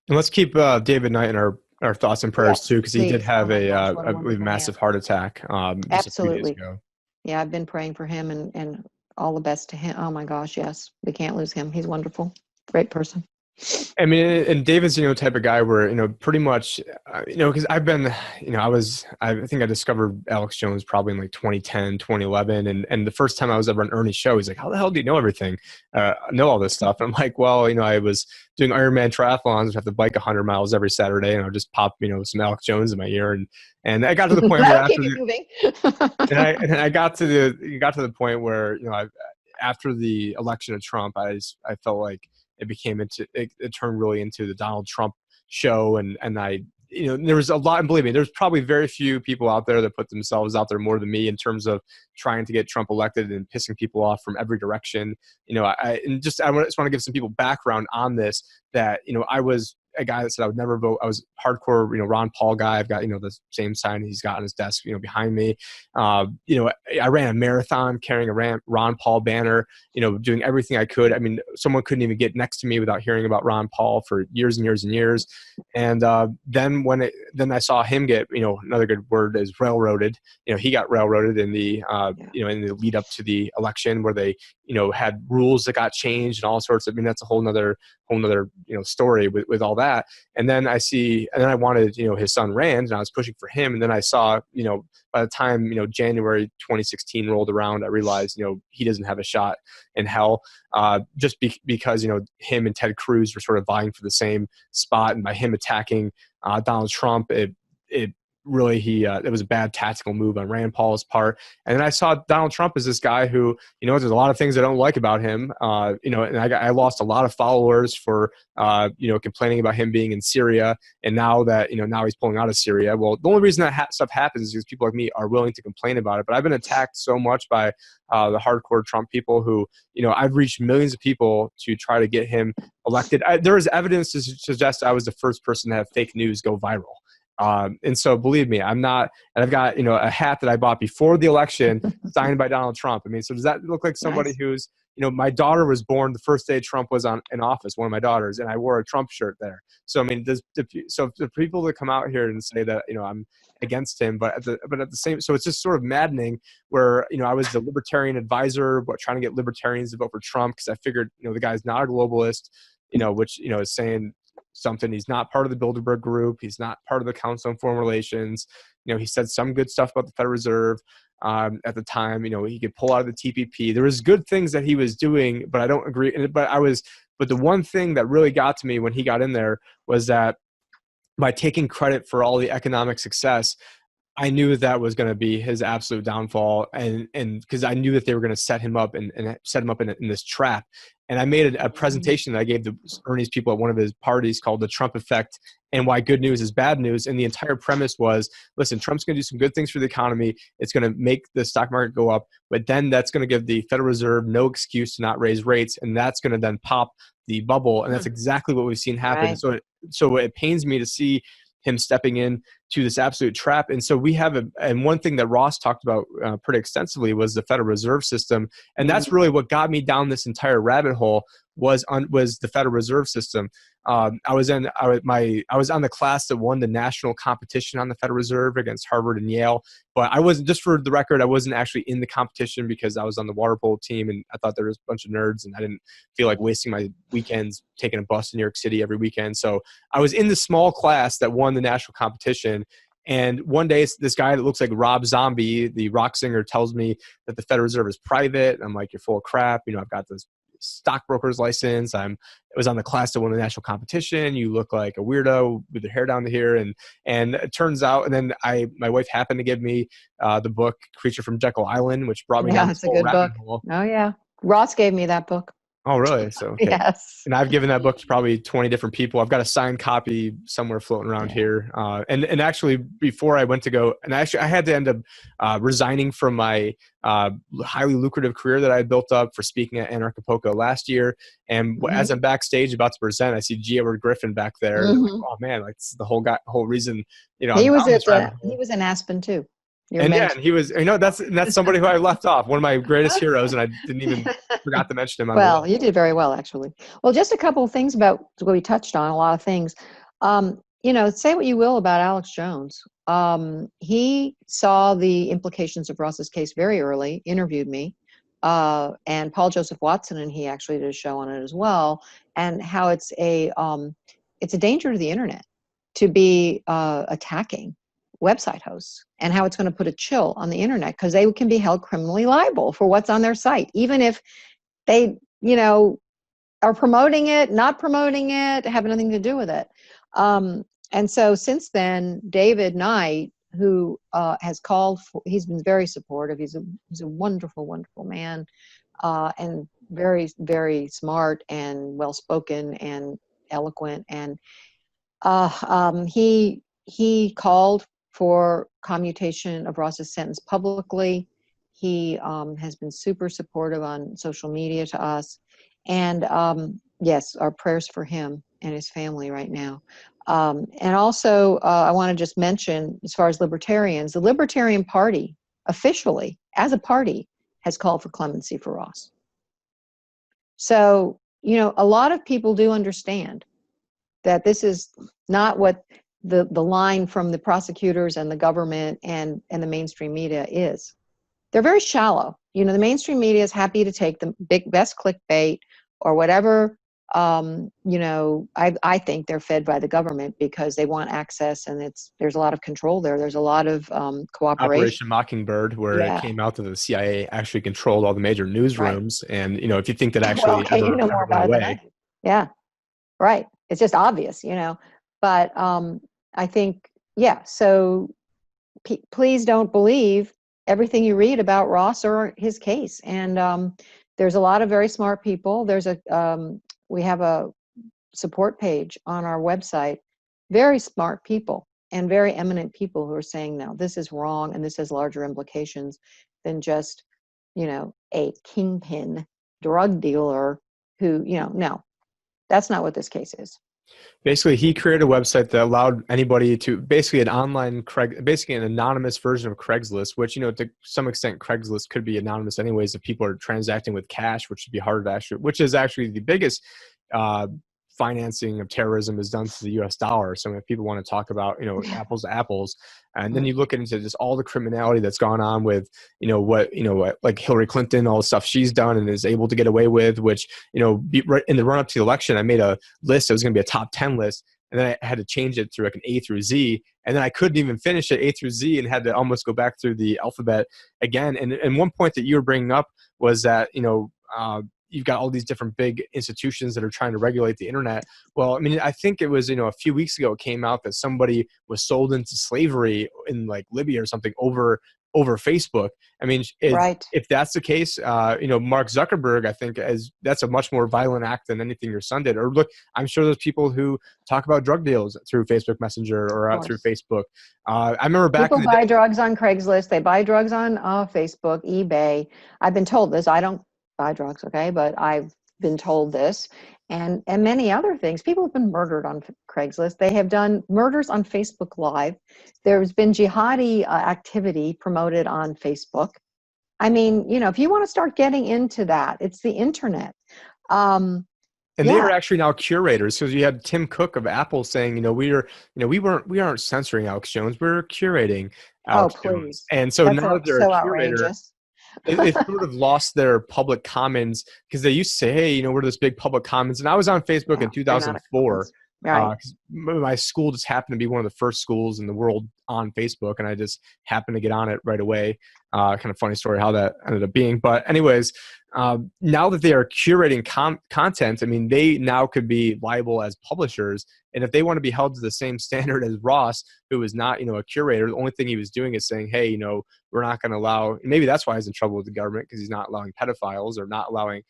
And let's keep David Knight in our thoughts and prayers too, because he did have I believe, massive heart attack just a few days ago. Yeah, I've been praying for him and all the best to him. Oh my gosh, yes. We can't lose him. He's wonderful. Great person. I mean, and David's, type of guy where, pretty much, because I've been, I think I discovered Alex Jones probably in like 2010, 2011. And the first time I was ever on Ernie's show, he's like, how the hell do you know everything? Know all this stuff? And I'm like, well, I was doing Ironman triathlons, I have to bike 100 miles every Saturday, and I'll just pop, some Alex Jones in my ear. And I got to the point where I got to the point where, after the election of Trump, I felt like it turned really into the Donald Trump show. And there was a lot, and believe me, there's probably very few people out there that put themselves out there more than me in terms of trying to get Trump elected and pissing people off from every direction. I just want to give some people background on this, that, I was a guy that said I would never vote. I was hardcore, Ron Paul guy. I've got, the same sign he's got on his desk, behind me. I ran a marathon carrying a Ron Paul banner, doing everything I could. I mean, someone couldn't even get next to me without hearing about Ron Paul for years and years and years. And then I saw him get, another good word is railroaded. He got railroaded in the, in the lead up to the election, where they, had rules that got changed and all sorts of, that's a whole nother, story with all that. And then I wanted, his son Rand, and I was pushing for him. And then I saw, by the time, January 2016 rolled around, I realized, he doesn't have a shot in hell, just because, him and Ted Cruz were sort of vying for the same spot. And by him attacking Donald Trump, it really, it was a bad tactical move on Rand Paul's part. And then I saw Donald Trump as this guy who, there's a lot of things I don't like about him, and I lost a lot of followers for, complaining about him being in Syria. And now that, now he's pulling out of Syria. Well, the only reason that stuff happens is because people like me are willing to complain about it. But I've been attacked so much by the hardcore Trump people who, I've reached millions of people to try to get him elected. There is evidence to suggest I was the first person to have fake news go viral. And so believe me, I'm not, and I've got, a hat that I bought before the election signed by Donald Trump. I mean, so does that look like somebody who's, my daughter was born the first day Trump was in office, one of my daughters, and I wore a Trump shirt there. So, I mean, so the people that come out here and say that, I'm against him, but at the same, so it's just sort of maddening where, I was the Libertarian advisor, but trying to get libertarians to vote for Trump, because I figured, the guy's not a globalist, which, is saying something. He's not part of the Bilderberg group. He's not part of the Council on Foreign Relations. He said some good stuff about the Federal Reserve at the time. He could pull out of the TPP. There was good things that he was doing, but I don't agree. But the one thing that really got to me when he got in there was that by taking credit for all the economic success, I knew that was going to be his absolute downfall, and because I knew that they were going to set him up and set him up in this trap. And I made a presentation that I gave to Ernie's people at one of his parties called The Trump Effect and Why Good News is Bad News. And the entire premise was, listen, Trump's going to do some good things for the economy. It's going to make the stock market go up, but then that's going to give the Federal Reserve no excuse to not raise rates. And that's going to then pop the bubble. And that's exactly what we've seen happen. Right. So it pains me to see him stepping in to this absolute trap. And so we have and one thing that Ross talked about pretty extensively was the Federal Reserve System. And that's really what got me down this entire rabbit hole was the Federal Reserve System. I was on the class that won the national competition on the Federal Reserve against Harvard and Yale. But I wasn't, just for the record, I wasn't actually in the competition because I was on the water polo team and I thought there was a bunch of nerds and I didn't feel like wasting my weekends taking a bus to New York City every weekend. So I was in the small class that won the national competition. And one day, this guy that looks like Rob Zombie, the rock singer, tells me that the Federal Reserve is private. And I'm like, you're full of crap. I've got this stockbroker's license. I was on the class that won the national competition. You look like a weirdo with your hair down to here. And it turns out, and then my wife happened to give me the book Creature from Jekyll Island, which brought me down this it's a good book. hole. Oh yeah. Ross gave me that book. Oh, really? So, okay. Yes. And I've given that book to probably 20 different people. I've got a signed copy somewhere floating around here. And actually, before I went to go, and I had to end up resigning from my highly lucrative career that I had built up for speaking at Anarchapulco last year. And as I'm backstage about to present, I see G. Edward Griffin back there. And I'm like, oh man, like this is the whole reason. He was in Aspen too. And he was, that's somebody who I left off, one of my greatest heroes, and I didn't even forgot to mention him. Well, you did very well, actually. Well, just a couple of things about what we touched on, a lot of things. Say what you will about Alex Jones. He saw the implications of Ross's case very early, interviewed me, and Paul Joseph Watson, and he actually did a show on it as well, and how it's a danger to the internet to be attacking website hosts, and how it's going to put a chill on the internet because they can be held criminally liable for what's on their site, even if they, are promoting it, not promoting it, have nothing to do with it. And so since then, David Knight, who has called for, he's been very supportive. He's a wonderful, wonderful man, and very, very smart and well-spoken and eloquent. And he called for commutation of Ross's sentence publicly. He has been super supportive on social media to us. And yes, our prayers for him and his family right now. And also, I want to just mention, as far as libertarians, the Libertarian Party, officially, as a party, has called for clemency for Ross. So, a lot of people do understand that this is not what the line from the prosecutors and the government and the mainstream media is. They're very shallow. The mainstream media is happy to take the best clickbait or whatever. I think they're fed by the government because they want access, and there's a lot of control there. There's a lot of cooperation. Operation Mockingbird, where it came out that the CIA actually controlled all the major newsrooms. Right. And, if you think that actually more about it than I do. Yeah, right. It's just obvious, But I think, so please don't believe everything you read about Ross or his case. And there's a lot of very smart people. We have a support page on our website, very smart people and very eminent people who are saying, no, this is wrong and this has larger implications than just, a kingpin drug dealer who, no, that's not what this case is. Basically, he created a website that allowed anybody to basically an anonymous version of Craigslist, which, to some extent, Craigslist could be anonymous anyways if people are transacting with cash, which would be harder to actually, which is actually the biggest financing of terrorism is done to the U.S. dollar. So if people want to talk about, apples to apples, and then you look into just all the criminality that's gone on with, like Hillary Clinton, all the stuff she's done and is able to get away with, which, right in the run up to the election, I made a list. It was going to be a top 10 list. And then I had to change it through like an A through Z. And then I couldn't even finish it A through Z and had to almost go back through the alphabet again. And one point that you were bringing up was that, you've got all these different big institutions that are trying to regulate the internet. Well, I mean, I think it was, a few weeks ago it came out that somebody was sold into slavery in like Libya or something over Facebook. I mean, if that's the case, Mark Zuckerberg, I think that's a much more violent act than anything your son did. Or look, I'm sure there's people who talk about drug deals through Facebook Messenger or through Facebook. I remember back people buy drugs on Craigslist. They buy drugs on Facebook, eBay. I've been told this. I don't buy drugs, okay? But I've been told this, and many other things. People have been murdered on Craigslist. They have done murders on Facebook Live. There's been jihadi activity promoted on Facebook. I mean, if you want to start getting into that, it's the internet. And they are actually now curators, because you had Tim Cook of Apple saying, we aren't censoring Alex Jones, we're curating Alex Jones. And so That's now that they're so a curator, outrageous. they sort of lost their public commons, because they used to say, hey, we're this big public commons. And I was on Facebook in 2004. Right. My school just happened to be one of the first schools in the world on Facebook, and I just happened to get on it right away. Kind of funny story how that ended up being. But anyways, now that they are curating content, I mean, they now could be liable as publishers. And if they want to be held to the same standard as Ross, who is not, a curator, the only thing he was doing is saying, hey, we're not going to allow, maybe that's why he's in trouble with the government, because he's not allowing pedophiles or not allowing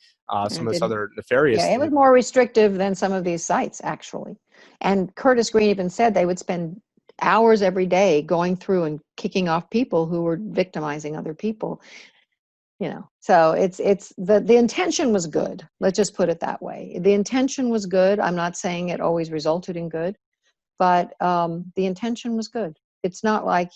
some of this other nefarious things. It was more restrictive than some of these sites, actually. And Curtis Green even said they would spend hours every day going through and kicking off people who were victimizing other people. So it's the intention was good. Let's just put it that way. The intention was good. I'm not saying it always resulted in good, but the intention was good. It's not like,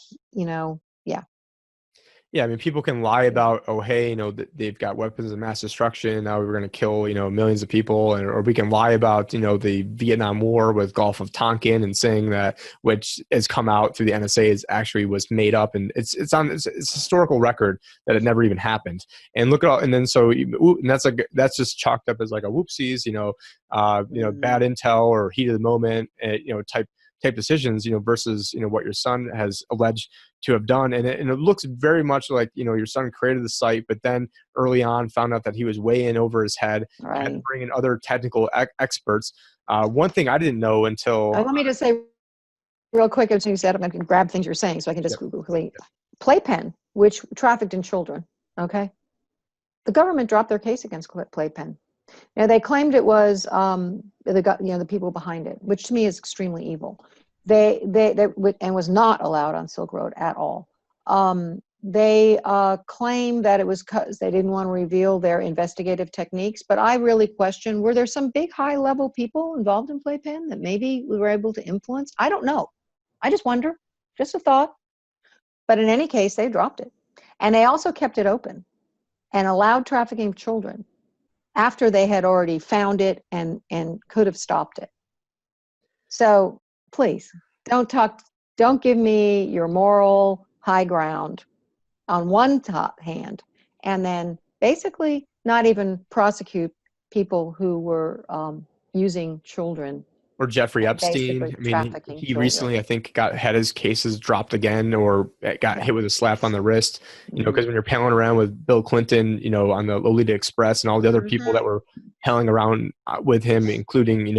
Yeah, I mean, people can lie about, oh, hey, they've got weapons of mass destruction. Now we're going to kill, millions of people. Or we can lie about, the Vietnam War with Gulf of Tonkin, and saying that, which has come out through the NSA, was made up. And it's historical record that it never even happened. And look at all, and then and that's just chalked up as like a whoopsies, bad intel or heat of the moment, type decisions, versus, what your son has alleged to have done. And it looks very much like, your son created the site, but then early on found out that he was way in over his head, had to bring in other technical experts. One thing I didn't know until... let me just say real quick, as you said, I'm going to grab things you're saying so I can just quickly... Playpen, which trafficked in children, okay? The government dropped their case against Playpen. Now, they claimed it was the people behind it, which to me is extremely evil. They and was not allowed on Silk Road at all. They claim that it was because they didn't want to reveal their investigative techniques, but I really question, were there some big high-level people involved in Playpen that maybe we were able to influence? I don't know. I just wonder. Just a thought. But in any case, they dropped it. And they also kept it open and allowed trafficking of children after they had already found it and could have stopped it. So please, don't give me your moral high ground on one hand, and then basically not even prosecute people who were using children. Or Jeffrey Epstein. I mean, he recently, I think, had his cases dropped again, or got hit with a slap on the wrist. Because when you're palling around with Bill Clinton, on the Lolita Express, and all the other people that were palling around with him, including,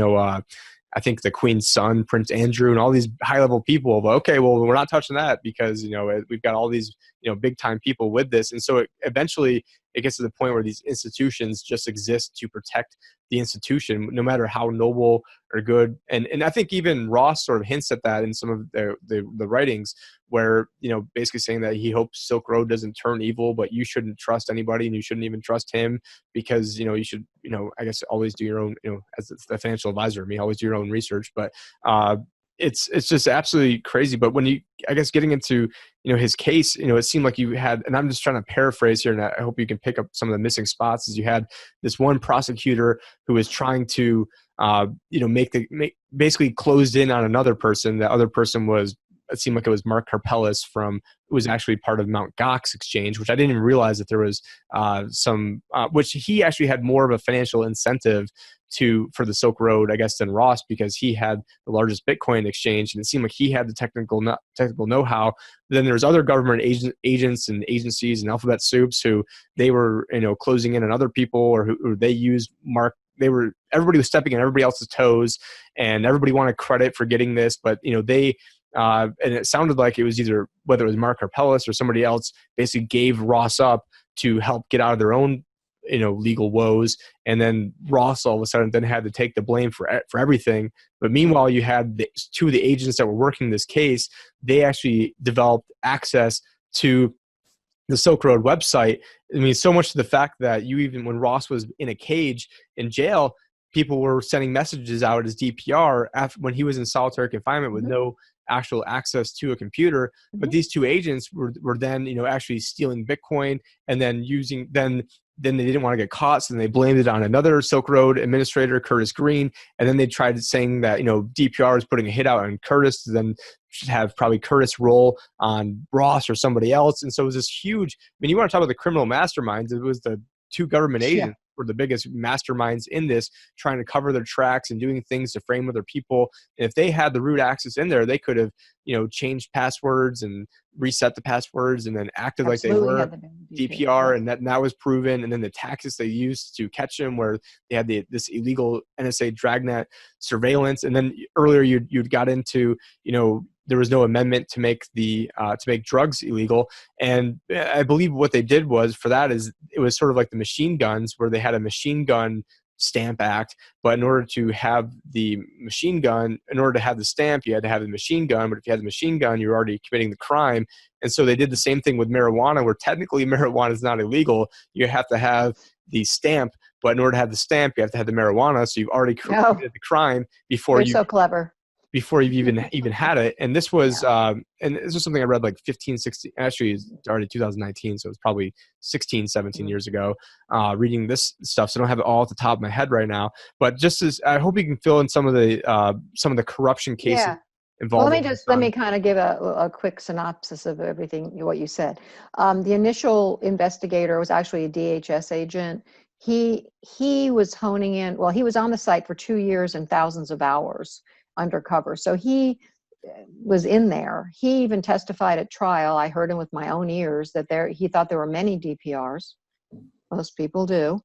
I think the Queen's son, Prince Andrew, and all these high-level people. But okay, well, we're not touching that because we've got all these big-time people with this, and so eventually it gets to the point where these institutions just exist to protect the institution, no matter how noble or good. And I think even Ross sort of hints at that in some of the writings, where basically saying that he hopes Silk Road doesn't turn evil, but you shouldn't trust anybody, and you shouldn't even trust him, because you should I guess always do your own, as the financial advisor, always do your own research. But it's just absolutely crazy. But when I guess getting into his case, it seemed like you had, and I'm just trying to paraphrase here, and I hope you can pick up some of the missing spots, is you had this one prosecutor who was trying to basically closed in on another person. The other person was, it seemed like it was Mark Karpelis who was actually part of Mt. Gox exchange, which I didn't even realize that there was which he actually had more of a financial incentive for the Silk Road, I guess, than Ross, because he had the largest Bitcoin exchange, and it seemed like he had the technical know-how. But then there's other government agents and agencies and alphabet soups who they were closing in on other people, or who they used Mark. Everybody was stepping on everybody else's toes, and everybody wanted credit for getting this, but they. And it sounded like it was either, whether it was Mark Karpelis or somebody else, basically gave Ross up to help get out of their own, legal woes. And then Ross all of a sudden then had to take the blame for everything. But meanwhile, you had two of the agents that were working this case. They actually developed access to the Silk Road website. I mean, so much to the fact that even when Ross was in a cage in jail, people were sending messages out as DPR when he was in solitary confinement with no actual access to a computer. But these two agents were then, actually stealing Bitcoin and then then they didn't want to get caught, so then they blamed it on another Silk Road administrator, Curtis Green, and then they tried saying that DPR is putting a hit out on Curtis to then have probably Curtis roll on Ross or somebody else. And so it was this huge, I mean, you want to talk about the criminal masterminds, it was the two government agents were the biggest masterminds in this, trying to cover their tracks and doing things to frame other people. And if they had the root access in there, they could have, changed passwords and reset the passwords and then acted like they were DPR, and that was proven. And then the tactics they used to catch them, where they had this illegal NSA dragnet surveillance. And then earlier you'd got into, there was no amendment to make drugs illegal. And I believe what they did was, for that, is it was sort of like the machine guns, where they had a machine gun stamp act, but in order to have the machine gun, in order to have the stamp, you had to have the machine gun. But if you had the machine gun, you're already committing the crime. And so they did the same thing with marijuana, where technically marijuana is not illegal. You have to have the stamp, but in order to have the stamp, you have to have the marijuana. So you've already committed the crime before They're so clever. Before you've even had it. And this was and this was something I read like 15, 16, actually it's already 2019, so it's probably 16, 17 years ago, reading this stuff. So I don't have it all at the top of my head right now, but just as I hope you can fill in some of the corruption cases involved. Well, let me kind of give a quick synopsis of everything, what you said. The initial investigator was actually a DHS agent. He was honing in, well, he was on the site for 2 years and thousands of hours undercover. So he was in there. He even testified at trial. I heard him with my own ears that he thought there were many DPRs. Most people do.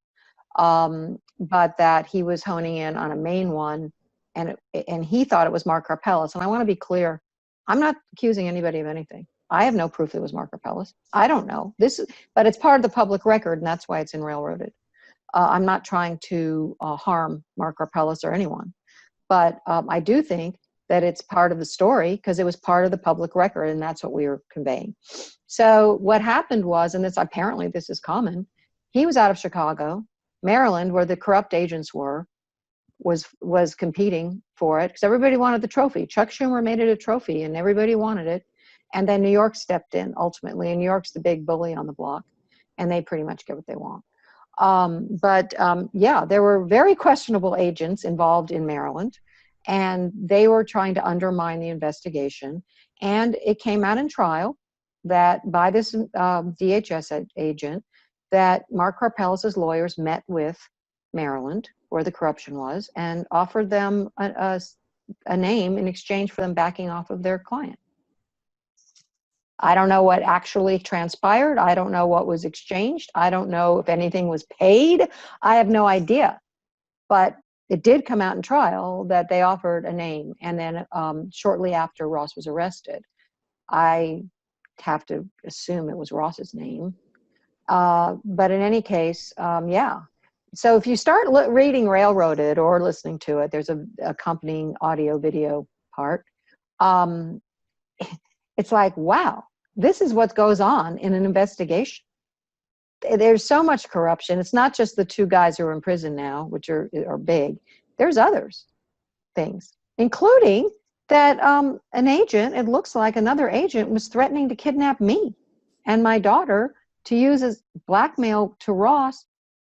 But that he was honing in on a main one, and he thought it was Mark Karpeles. And I want to be clear, I'm not accusing anybody of anything. I have no proof it was Mark Karpeles. I don't know. But it's part of the public record, and that's why it's in Railroaded. I'm not trying to harm Mark Karpeles or anyone. But I do think that it's part of the story because it was part of the public record, and that's what we were conveying. So what happened was, and apparently this is common, he was out of Chicago. Maryland, where the corrupt agents were, was competing for it because everybody wanted the trophy. Chuck Schumer made it a trophy, and everybody wanted it. And then New York stepped in ultimately, and New York's the big bully on the block, and they pretty much get what they want. There were very questionable agents involved in Maryland, and they were trying to undermine the investigation. And it came out in trial that by this DHS agent, that Mark Karpeles' lawyers met with Maryland, where the corruption was, and offered them a name in exchange for them backing off of their client. I don't know what actually transpired. I don't know what was exchanged. I don't know if anything was paid. I have no idea. But it did come out in trial that they offered a name. And then shortly after Ross was arrested, I have to assume it was Ross's name. But in any case, So if you start reading Railroaded or listening to it, there's an accompanying audio video part. It's like, wow, this is what goes on in an investigation. There's so much corruption. It's not just the two guys who are in prison now, which are big. There's others things, including that an agent, it looks like another agent was threatening to kidnap me and my daughter to use as blackmail to Ross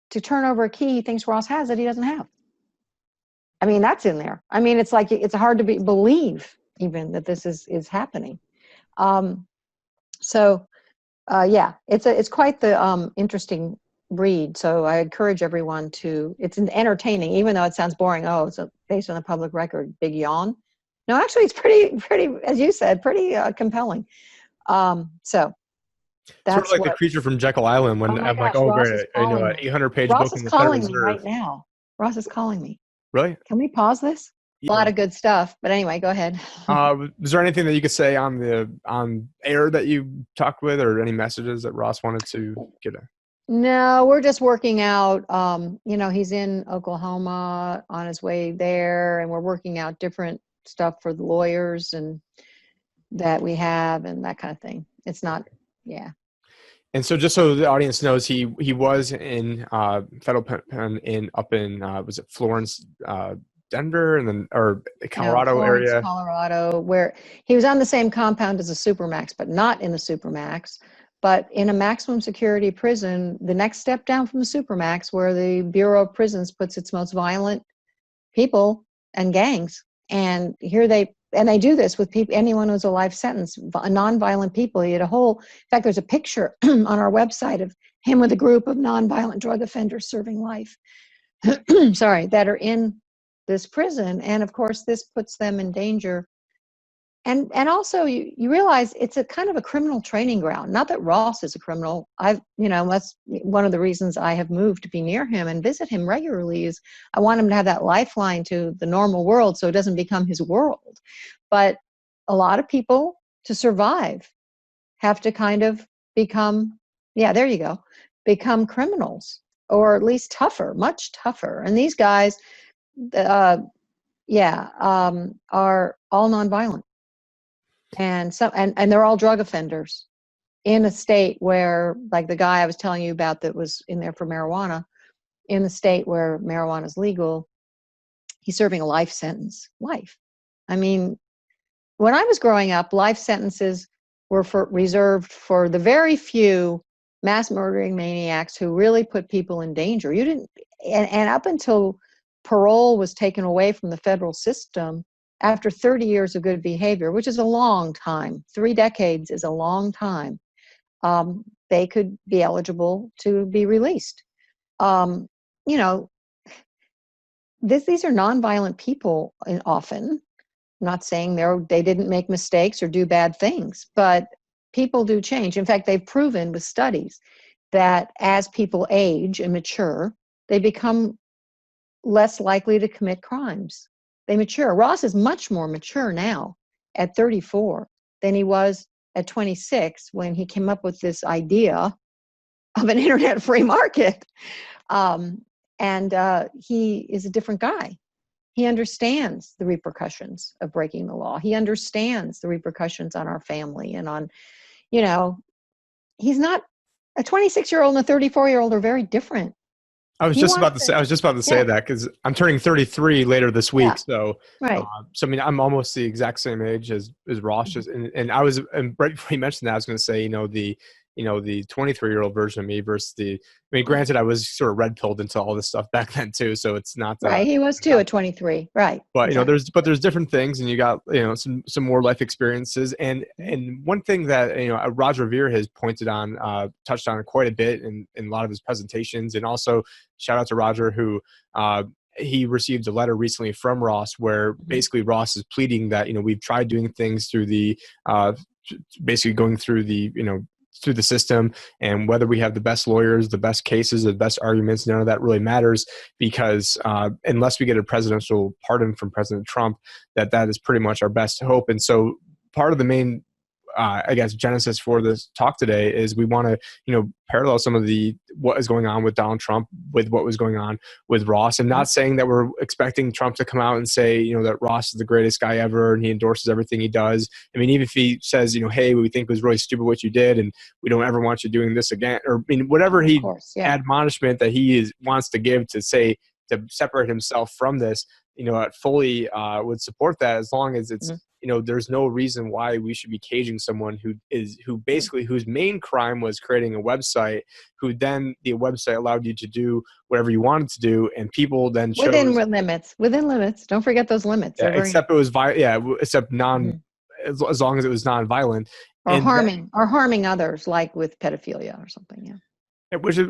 to turn over a key he thinks Ross has that he doesn't have. I mean, that's in there. I mean, it's like, it's hard to believe even that this is happening. It's quite the interesting read. So I encourage everyone it's entertaining, even though it sounds boring. Oh, it's based on the public record, big yawn. No, actually it's pretty, as you said, pretty compelling. That's sort of like the creature from Jekyll Island when I'm like, oh, great, 800-page book in the Federal Reserve. Ross is calling me right now. Ross is calling me. Really? Can we pause this? Yeah. A lot of good stuff, but anyway, go ahead. Was there anything that you could say on air that you talked with, or any messages that Ross wanted to get? No, we're just working out. He's in Oklahoma on his way there, and we're working out different stuff for the lawyers and that we have and that kind of thing. It's not, yeah. And so just so the audience knows, he was in federal pen up in was it Florence, Denver, and then or No, Colorado Florence, area. Colorado, where he was on the same compound as a supermax, but not in the supermax, but in a maximum security prison, the next step down from the supermax, where the Bureau of Prisons puts its most violent people and gangs. And here they do this with people, anyone who's a life sentence, non-violent people. He had a whole, in fact, there's a picture on our website of him with a group of non-violent drug offenders serving life, sorry, that are in this prison. And of course, this puts them in danger. And also you realize it's a kind of a criminal training ground. Not that Ross is a criminal. That's one of the reasons I have moved to be near him and visit him regularly, is I want him to have that lifeline to the normal world so it doesn't become his world. But a lot of people, to survive, have to kind of become, there you go, become criminals, or at least tougher, much tougher. And these guys, are all nonviolent. And they're all drug offenders in a state where, like the guy I was telling you about that was in there for marijuana, in the state where marijuana is legal, he's serving a life sentence. Life. I mean, when I was growing up, life sentences were reserved for the very few mass murdering maniacs who really put people in danger. You didn't, and up until parole was taken away from the federal system, after 30 years of good behavior, which is a long time, 3 decades is a long time, they could be eligible to be released. These are nonviolent people often. I'm not saying they didn't make mistakes or do bad things, but people do change. In fact, they've proven with studies that as people age and mature, they become less likely to commit crimes. They mature. Ross is much more mature now at 34 than he was at 26 when he came up with this idea of an internet free market. He is a different guy. He understands the repercussions of breaking the law. He understands the repercussions on our family and on, he's not, a 26-year-old and a 34-year-old are very different. I was just about to say that, because I'm turning 33 later this week. So, right. So I mean, I'm almost the exact same age as Ross. And I was, and right before you mentioned that, I was going to say, the 23-year-old version of me versus granted, I was sort of red pilled into all this stuff back then too. So it's not right. He was too at 23. Right. But exactly. There's different things, and you got some more life experiences, and one thing that Roger Ver has touched on quite a bit in a lot of his presentations, and also shout out to Roger, who he received a letter recently from Ross where basically Ross is pleading that we've tried doing things through the basically going through the through the system, and whether we have the best lawyers, the best cases, the best arguments, none of that really matters, because unless we get a presidential pardon from President Trump, that is pretty much our best hope. And so part of the main genesis for this talk today is we want to parallel some of what is going on with Donald Trump with what was going on with Ross, and not saying that we're expecting Trump to come out and say that Ross is the greatest guy ever and he endorses everything he does. I mean, even if he says hey, we think it was really stupid what you did and we don't ever want you doing this again, or whatever admonishment that he wants to give to separate himself from this, I fully would support that, as long as it's there's no reason why we should be caging someone whose main crime was creating a website, who then the website allowed you to do whatever you wanted to do, and people then chose within limits. Don't forget those limits. Except it was except as long as it was non-violent, or harming others, like with pedophilia or something. Yeah. It was a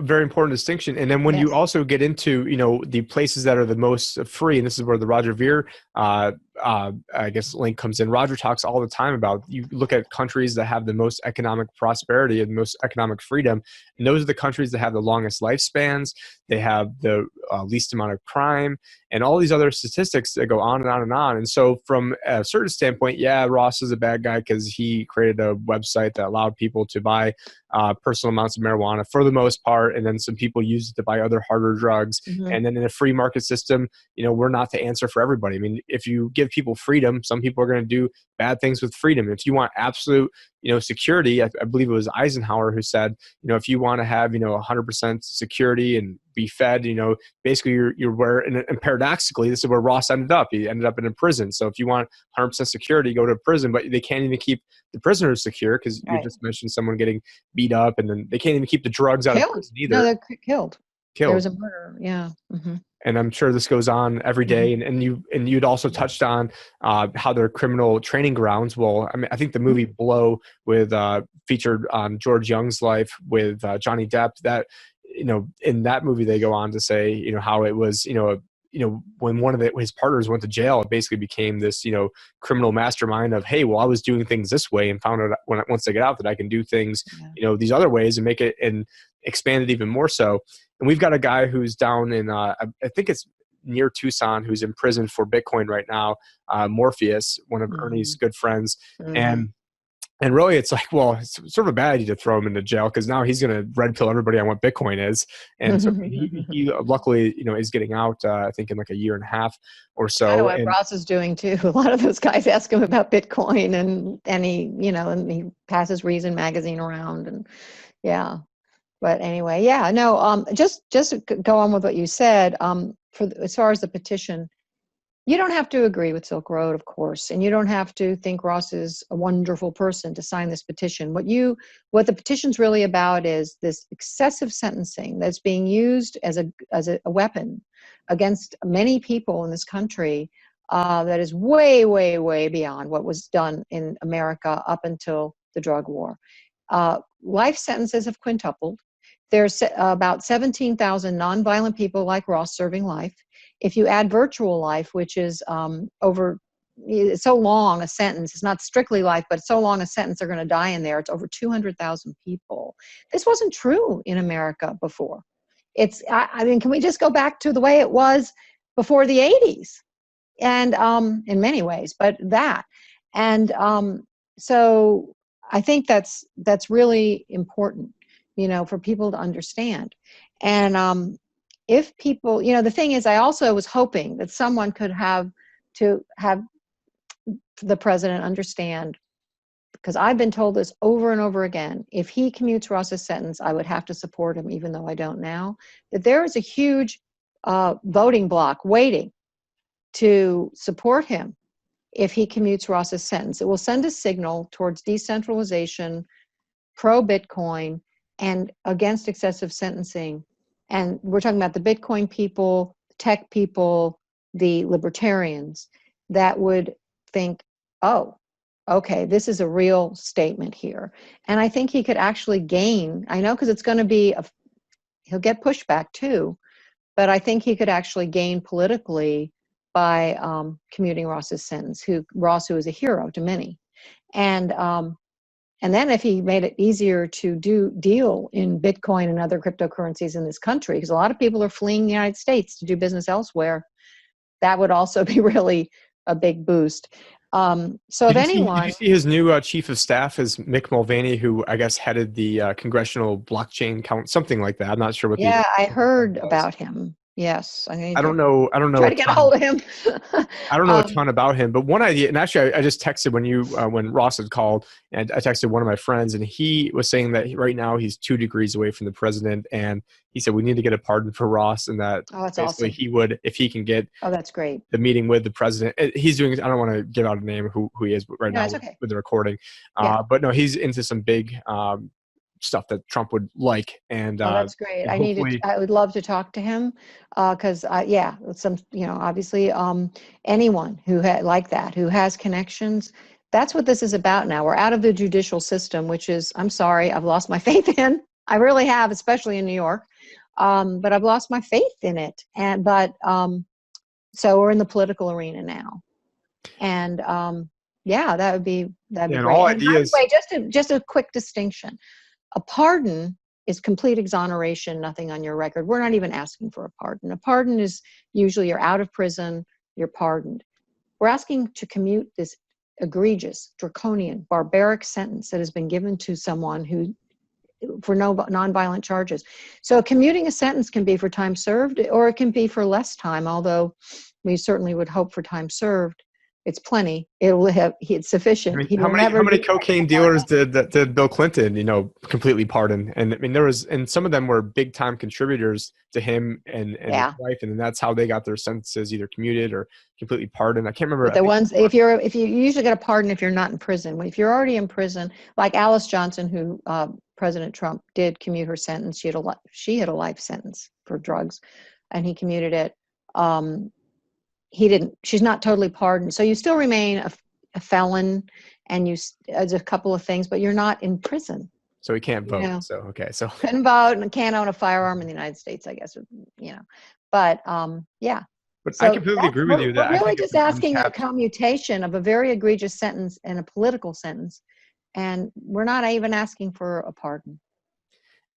very important distinction. And then when you also get into, the places that are the most free, and this is where the Roger Ver, link comes in. Roger talks all the time about, you look at countries that have the most economic prosperity and most economic freedom, and those are the countries that have the longest lifespans. They have the least amount of crime, and all these other statistics that go on and on and on. And so from a certain standpoint, Ross is a bad guy because he created a website that allowed people to buy personal amounts of marijuana for the most part, and then some people use it to buy other harder drugs. And then in a free market system, we're not the answer for everybody. I mean, if you give people freedom, some people are going to do bad things with freedom. If you want absolute security. I believe it was Eisenhower who said, if you want to have, 100% security and be fed, basically you're where, and paradoxically, this is where Ross ended up. He ended up in a prison. So if you want 100% security, go to a prison, but they can't even keep the prisoners secure, because you just mentioned someone getting beat up, and then they can't even keep the drugs out of prison either. No, they're killed. There Killed. was a murder. Yeah. Mm-hmm. And I'm sure this goes on every day. And you'd also touched on how their criminal training grounds. Well, I mean, I think the movie Blow with featured on George Young's life with Johnny Depp, that, in that movie they go on to say, how it was, when one of his partners went to jail, it basically became this, criminal mastermind of, hey, well, I was doing things this way, and found out once I get out that I can do things, these other ways, and make it and expand it even more so. And we've got a guy who's down in, I think it's near Tucson, who's in prison for Bitcoin right now, Morpheus, one of Ernie's good friends. And really, it's like, well, it's sort of a bad idea to throw him into jail, because now he's going to red pill everybody on what Bitcoin is. And so he luckily, is getting out, I think in like a year and a half or so. I know what Ross is doing too. A lot of those guys ask him about Bitcoin, and he, and he passes Reason magazine around, and yeah. But anyway, yeah, no, just to go on with what you said, as far as the petition, you don't have to agree with Silk Road, of course, and you don't have to think Ross is a wonderful person to sign this petition. What the petition's really about is this excessive sentencing that's being used as a weapon against many people in this country, that is way, way, way beyond what was done in America up until the drug war. Life sentences have quintupled. There's about 17,000 nonviolent people like Ross serving life. If you add virtual life, which is it's so long a sentence, it's not strictly life, but it's so long a sentence they're going to die in there, it's over 200,000 people. This wasn't true in America before. I mean, can we just go back to the way it was before the 80s? And in many ways, but that. And so I think that's really important, for people to understand. And if people, the thing is, I also was hoping that someone could have the president understand, because I've been told this over and over again, if he commutes Ross's sentence, I would have to support him, even though I don't now, that there is a huge voting bloc waiting to support him if he commutes Ross's sentence. It will send a signal towards decentralization, pro-Bitcoin, and against excessive sentencing. And we're talking about the Bitcoin people, tech people, the libertarians that would think, oh, okay, this is a real statement here. And I think he could actually gain, I know, because it's going to be, he'll get pushback too, but I think he could actually gain politically by commuting Ross's sentence, Ross, who is a hero to many. And then if he made it easier to deal in Bitcoin and other cryptocurrencies in this country, because a lot of people are fleeing the United States to do business elsewhere, that would also be really a big boost. So if anyone... Did you see his new chief of staff is Mick Mulvaney, who I guess headed the Congressional Blockchain Count, something like that. I'm not sure what. Yeah, I heard about him. Yes, I don't know. Try to get a hold of him. I don't know a ton about him, but one idea, and actually I just texted when Ross had called, and I texted one of my friends, and he was saying that right now he's 2 degrees away from the president, and he said we need to get a pardon for Ross, and that that's basically awesome. He would, if he can get that's great, the meeting with the president. He's doing, I don't want to give out a name who he is right now with the recording, but no, he's into some big stuff that Trump would like, and that's great. I would love to talk to him, because obviously anyone who like that, who has connections, that's what this is about now. We're out of the judicial system, which is, I'm sorry, I've lost my faith in. I really have, especially in New York, but I've lost my faith in it. So we're in the political arena now, and that'd be great. All and ideas. By the way, just a quick distinction. A pardon is complete exoneration, nothing on your record. We're not even asking for a pardon. A pardon is usually you're out of prison, you're pardoned. We're asking to commute this egregious, draconian, barbaric sentence that has been given to someone who, for no nonviolent charges. So commuting a sentence can be for time served, or it can be for less time, although we certainly would hope for time served. It's plenty. It's sufficient. I mean, He how will many never do cocaine dealers did Bill Clinton, completely pardon? And I mean, and some of them were big time contributors to him and his Yeah. wife, and then that's how they got their sentences either commuted or completely pardoned. I can't remember. But the ones, if you usually get a pardon if you're not in prison. If you're already in prison, like Alice Johnson, who President Trump did commute her sentence. She had a life sentence for drugs, and he commuted it. He didn't. She's not totally pardoned, so you still remain a felon, and there's a couple of things, but you're not in prison. So he can't vote. Yeah. So okay, so Couldn't vote and can't own a firearm in the United States, I guess. But yeah. But So I completely agree with you that we're I really think just it's asking a untapped. commutation of a very egregious sentence and a political sentence, and we're not even asking for a pardon.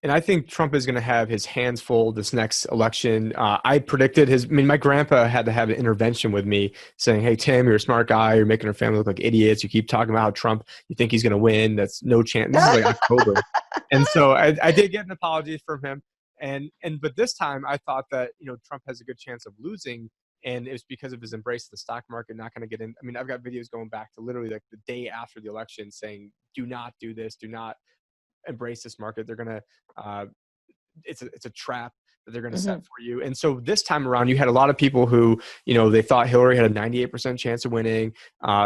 And I think Trump is going to have his hands full this next election. I predicted my grandpa had to have an intervention with me saying, hey, Tim, you're a smart guy. You're making our family look like idiots. You keep talking about how Trump, you think he's going to win. That's no chance. This is like October. And so I did get an apology from him. But this time I thought that, Trump has a good chance of losing. And it was because of his embrace of the stock market, not going to get in. I mean, I've got videos going back to literally like the day after the election saying, do not do this. Do not embrace this market. They're going to, it's a trap that they're going to set for you. And so this time around, you had a lot of people who, they thought Hillary had a 98% chance of winning.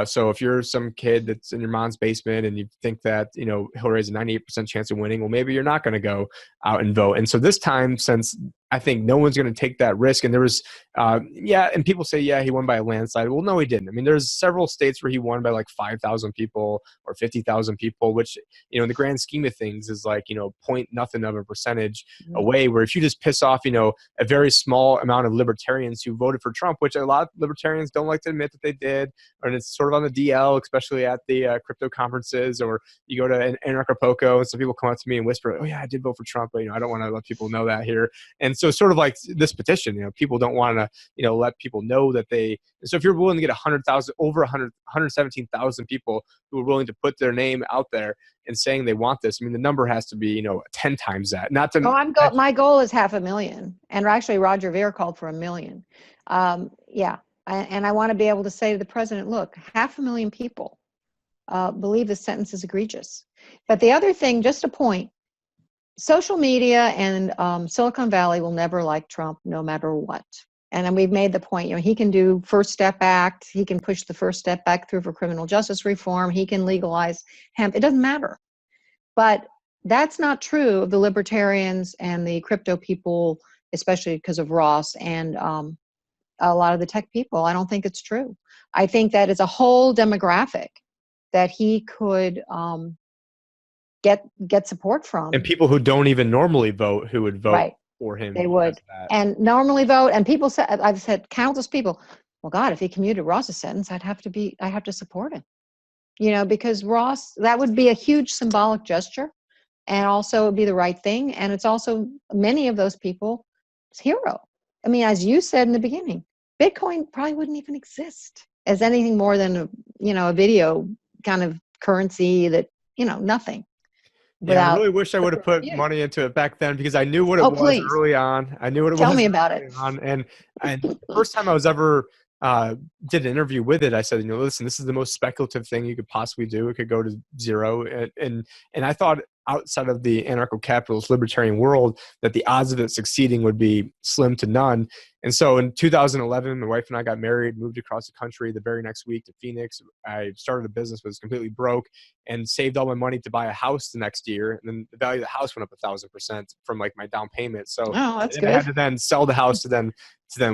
So if you're some kid that's in your mom's basement and you think that, Hillary has a 98% chance of winning, well, maybe you're not going to go out and vote. And so this time, since I think no one's going to take that risk. And there was, and people say, he won by a landslide. Well, no, he didn't. I mean, there's several states where he won by like 5,000 people or 50,000 people, which, in the grand scheme of things is like, point nothing of a percentage away, where if you just piss off, a very small amount of libertarians who voted for Trump, which a lot of libertarians don't like to admit that they did, and it's sort of on the DL, especially at the crypto conferences, or you go to Acapulco and some people come up to me and whisper, oh yeah, I did vote for Trump, but I don't want to let people know that here. And so sort of like this petition, people don't want to, let people know that so if you're willing to get 100,000, over 117,000 people who are willing to put their name out there and saying they want this, I mean, the number has to be, 10 times that. Not to. My goal is 500,000. And actually Roger Ver called for 1 million. And I want to be able to say to the president, look, 500,000 people believe this sentence is egregious. But the other thing, just a point, social media and Silicon Valley will never like Trump no matter what. And then we've made the point, he can do First Step Act. He can push the First Step Act through for criminal justice reform. He can legalize hemp. It doesn't matter. But that's not true of the libertarians and the crypto people, especially because of Ross and a lot of the tech people. I don't think it's true. I think that it's a whole demographic that he could get support from. And people who don't even normally vote, who would vote for him. They would. And normally vote. And people said, I've said countless people, well, God, if he commuted Ross's sentence, I have to support him. Because Ross, that would be a huge symbolic gesture. And also it would be the right thing. And it's also many of those people's hero. I mean, as you said in the beginning, Bitcoin probably wouldn't even exist as anything more than a video kind of currency that, nothing. I really wish I would have put money into it back then, because I knew what it was early on. I knew what it was. Tell me about it. And the first time I was ever did an interview with it, I said, listen, this is the most speculative thing you could possibly do. It could go to zero. And I thought outside of the anarcho-capitalist libertarian world that the odds of it succeeding would be slim to none. And so in 2011, my wife and I got married, moved across the country the very next week to Phoenix. I started a business, was completely broke, and saved all my money to buy a house the next year. And then the value of the house went up 1,000% from like my down payment. So that's good. I had to then sell the house to then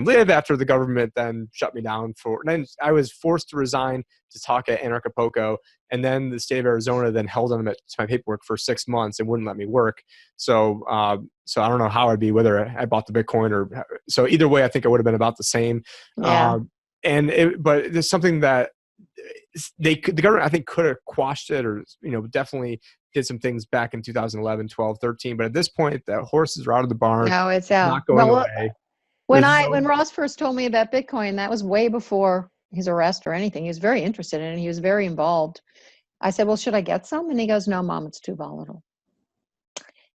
live after the government then shut me down and then I was forced to resign to talk at Acapulco. And then the state of Arizona then held on to my paperwork for 6 months and wouldn't let me work. So I don't know how I'd be, whether I bought the Bitcoin or so. Either way, I think it would have been about the same. Yeah. But there's something that the government, I think, could have quashed it, or definitely did some things back in 2011, 12, 13. But at this point, the horses are out of the barn. No, it's out. Not going away. When Ross first told me about Bitcoin, that was way before his arrest or anything. He was very interested in it. He was very involved. I said, well, should I get some? And he goes, no, Mom, it's too volatile.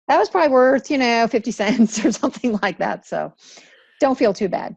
That was probably worth, 50 cents or something like that. So don't feel too bad.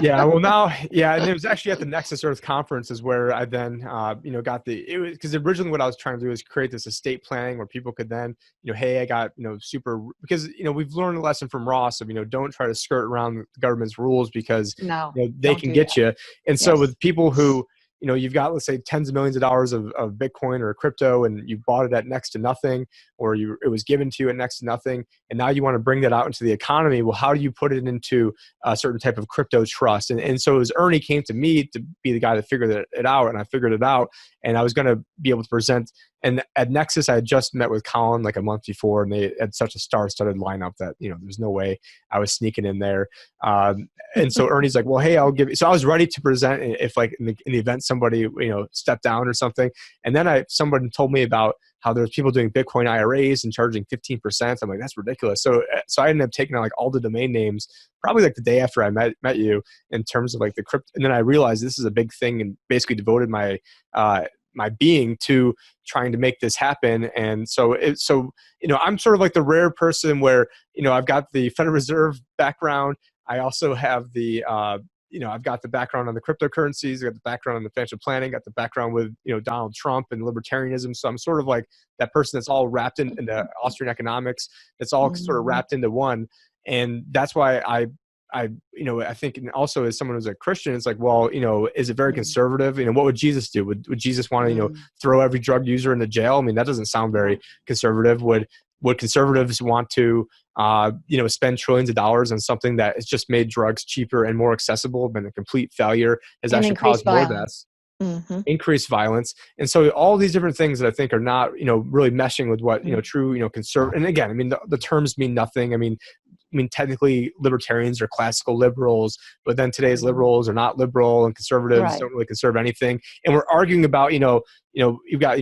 Yeah, well now, yeah, and it was actually at the Nexus Earth conference is where I then, got it was because originally what I was trying to do is create this estate planning where people could then, hey, I got, super, because, we've learned a lesson from Ross of, don't try to skirt around the government's rules because, No, they don't can do get that. you. And so Yes. with people who, you've got, let's say, tens of millions of dollars of Bitcoin or crypto, and you bought it at next to nothing, or it was given to you at next to nothing, and now you want to bring that out into the economy. Well, how do you put it into a certain type of crypto trust? And so as Ernie came to me to be the guy that figured it out, and I figured it out, and I was going to be able to present. And at Nexus, I had just met with Colin like a month before, and they had such a star-studded lineup that, there's no way I was sneaking in there. And so Ernie's like, well, hey, I'll give you. So I was ready to present if like in the event somebody, stepped down or something. And then someone told me about how there's people doing Bitcoin IRAs and charging 15%. I'm like, that's ridiculous. So I ended up taking out like all the domain names probably like the day after I met you in terms of like the crypto. And then I realized this is a big thing and basically devoted my being to trying to make this happen. And so I'm sort of like the rare person where, I've got the Federal Reserve background. I also have the, I've got the background on the cryptocurrencies, I got the background on the financial planning, got the background with, Donald Trump and libertarianism. So I'm sort of like that person that's all wrapped into Austrian economics. It's all sort of wrapped into one. And that's why I think, and also as someone who's a Christian, it's like, well, is it very conservative? What would Jesus do? Would Jesus want to, throw every drug user into jail? I mean, that doesn't sound very conservative. Would conservatives want to, spend trillions of dollars on something that has just made drugs cheaper and more accessible, been a complete failure, has actually caused more deaths, increased violence? And so all these different things that I think are not, really meshing with what, true, conservative. And again, I mean, the terms mean nothing. I mean, technically libertarians are classical liberals, but then today's liberals are not liberal, and conservatives don't really conserve anything. And we're arguing about, you've got,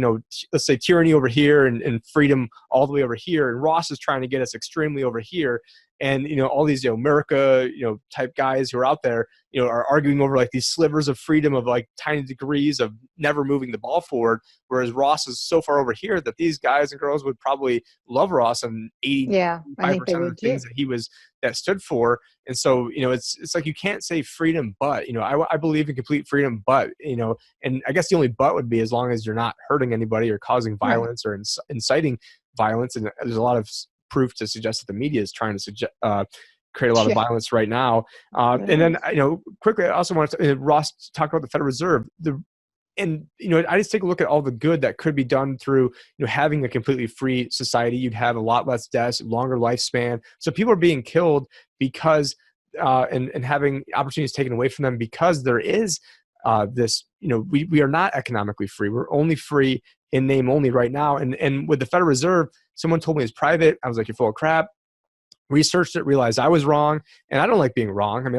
let's say tyranny over here and freedom all the way over here. And Ross is trying to get us extremely over here. And, all these, America, type guys who are out there, are arguing over like these slivers of freedom of like tiny degrees of never moving the ball forward. Whereas Ross is so far over here that these guys and girls would probably love Ross on 85% of the things that stood for. And so, it's like, you can't say freedom, but, I believe in complete freedom, but, and I guess the only but would be as long as you're not hurting anybody or causing violence or inciting violence. And there's a lot of proof to suggest that the media is trying to create a lot of violence right now. And then, quickly, I also want to Ross talk about the Federal Reserve. I just take a look at all the good that could be done through, having a completely free society. You'd have a lot less deaths, longer lifespan. So people are being killed because, and having opportunities taken away from them because there is this, we are not economically free. We're only free in name only right now. And with the Federal Reserve, someone told me it's private. I was like, you're full of crap. Researched it, realized I was wrong, and I don't like being wrong. I'm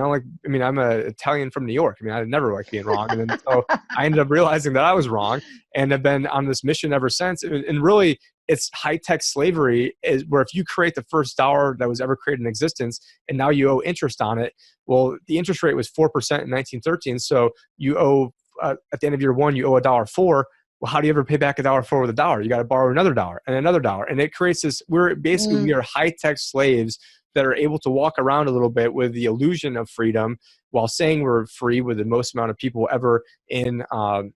an Italian from New York. I never like being wrong. And then so I ended up realizing that I was wrong and have been on this mission ever since. And really, it's high-tech slavery is where if you create the first dollar that was ever created in existence and now you owe interest on it, well, the interest rate was 4% in 1913. So you owe, at the end of year one, you owe $1.04. Well, how do you ever pay back $1.04 with $1? You got to borrow another dollar and another dollar. And it creates this, we are high-tech slaves that are able to walk around a little bit with the illusion of freedom while saying we're free with the most amount of people ever in jail,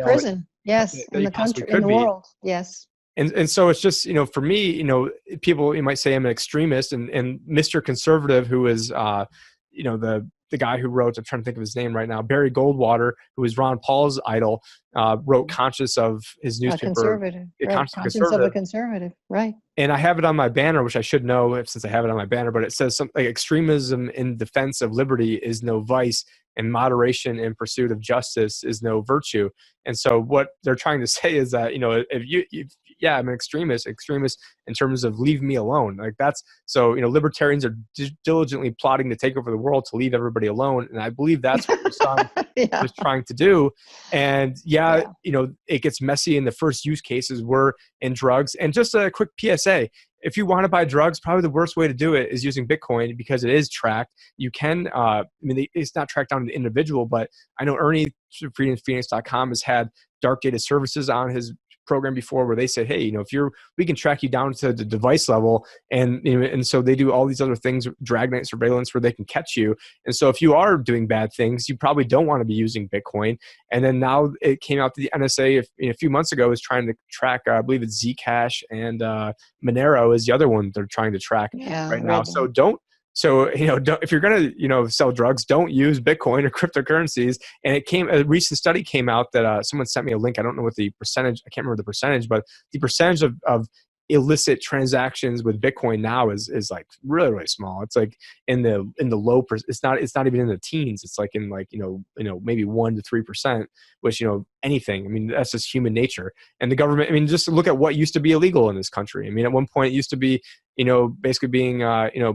prison. Yes. In the country, in the world. Yes. And so it's just, for me, people, you might say I'm an extremist, and Mr. Conservative, who is, the guy who wrote, I'm trying to think of his name right now, Barry Goldwater, who is Ron Paul's idol, wrote Conscious of his newspaper. Conservative. Conscience of a Conservative, right. And I have it on my banner, which I should know since I have it on my banner, but it says something like, extremism in defense of liberty is no vice, and moderation in pursuit of justice is no virtue. And so what they're trying to say is that, I'm an extremist in terms of leave me alone. Like that's, so, libertarians are diligently plotting to take over the world to leave everybody alone. And I believe that's what your son was trying to do. And it gets messy, and the first use cases were in drugs. And just a quick PSA, if you want to buy drugs, probably the worst way to do it is using Bitcoin, because it is tracked. You can, it's not tracked down to the individual, but I know Ernie, freedomphoenix.com, has had dark data services on his program before where they said, hey, we can track you down to the device level. And so they do all these other things, dragnet surveillance, where they can catch you. And so if you are doing bad things, you probably don't want to be using Bitcoin. And then now it came out that the NSA a few months ago is trying to track, I believe it's Zcash and Monero is the other one they're trying to track right now. So if you're going to, sell drugs, don't use Bitcoin or cryptocurrencies. And a recent study came out that someone sent me a link. I don't know what the percentage, I can't remember the percentage, but the percentage of illicit transactions with Bitcoin now is like really, really small. It's like in the low, it's not even in the teens. It's like in like, maybe 1% to 3%, which, anything. I mean, that's just human nature. And the government, I mean, just look at what used to be illegal in this country. I mean, at one point it used to be, basically being,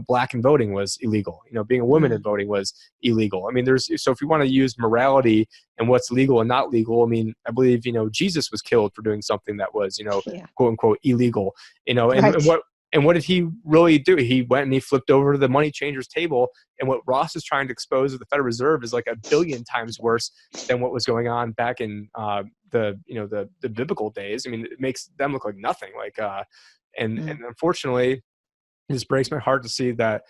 black and voting was illegal. Being a woman and voting was illegal. I mean, so if you want to use morality and what's legal and not legal, I mean, I believe, Jesus was killed for doing something that was, quote unquote illegal, and what did he really do? He went and he flipped over the money changers table. And what Ross is trying to expose at the Federal Reserve is like 1 billion times worse than what was going on back in the biblical days. I mean, it makes them look like nothing. And unfortunately, it just breaks my heart to see that,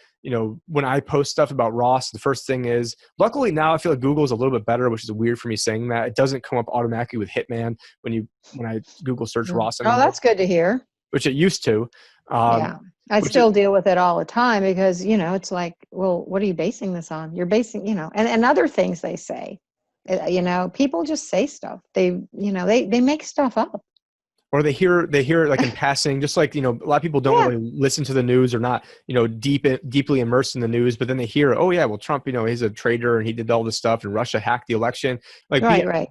when I post stuff about Ross, the first thing is, luckily now I feel like Google is a little bit better, which is weird for me saying that. It doesn't come up automatically with Hitman when I Google search Ross anymore. Oh, that's good to hear. Which it used to. Yeah. I still deal with it all the time because, it's like, well, what are you basing this on? You're basing, and other things they say, people just say stuff. They make stuff up. Or they hear it like in passing, just like, a lot of people don't really listen to the news or not, deeply immersed in the news, but then they hear, oh yeah, well, Trump, he's a traitor and he did all this stuff and Russia hacked the election. Right.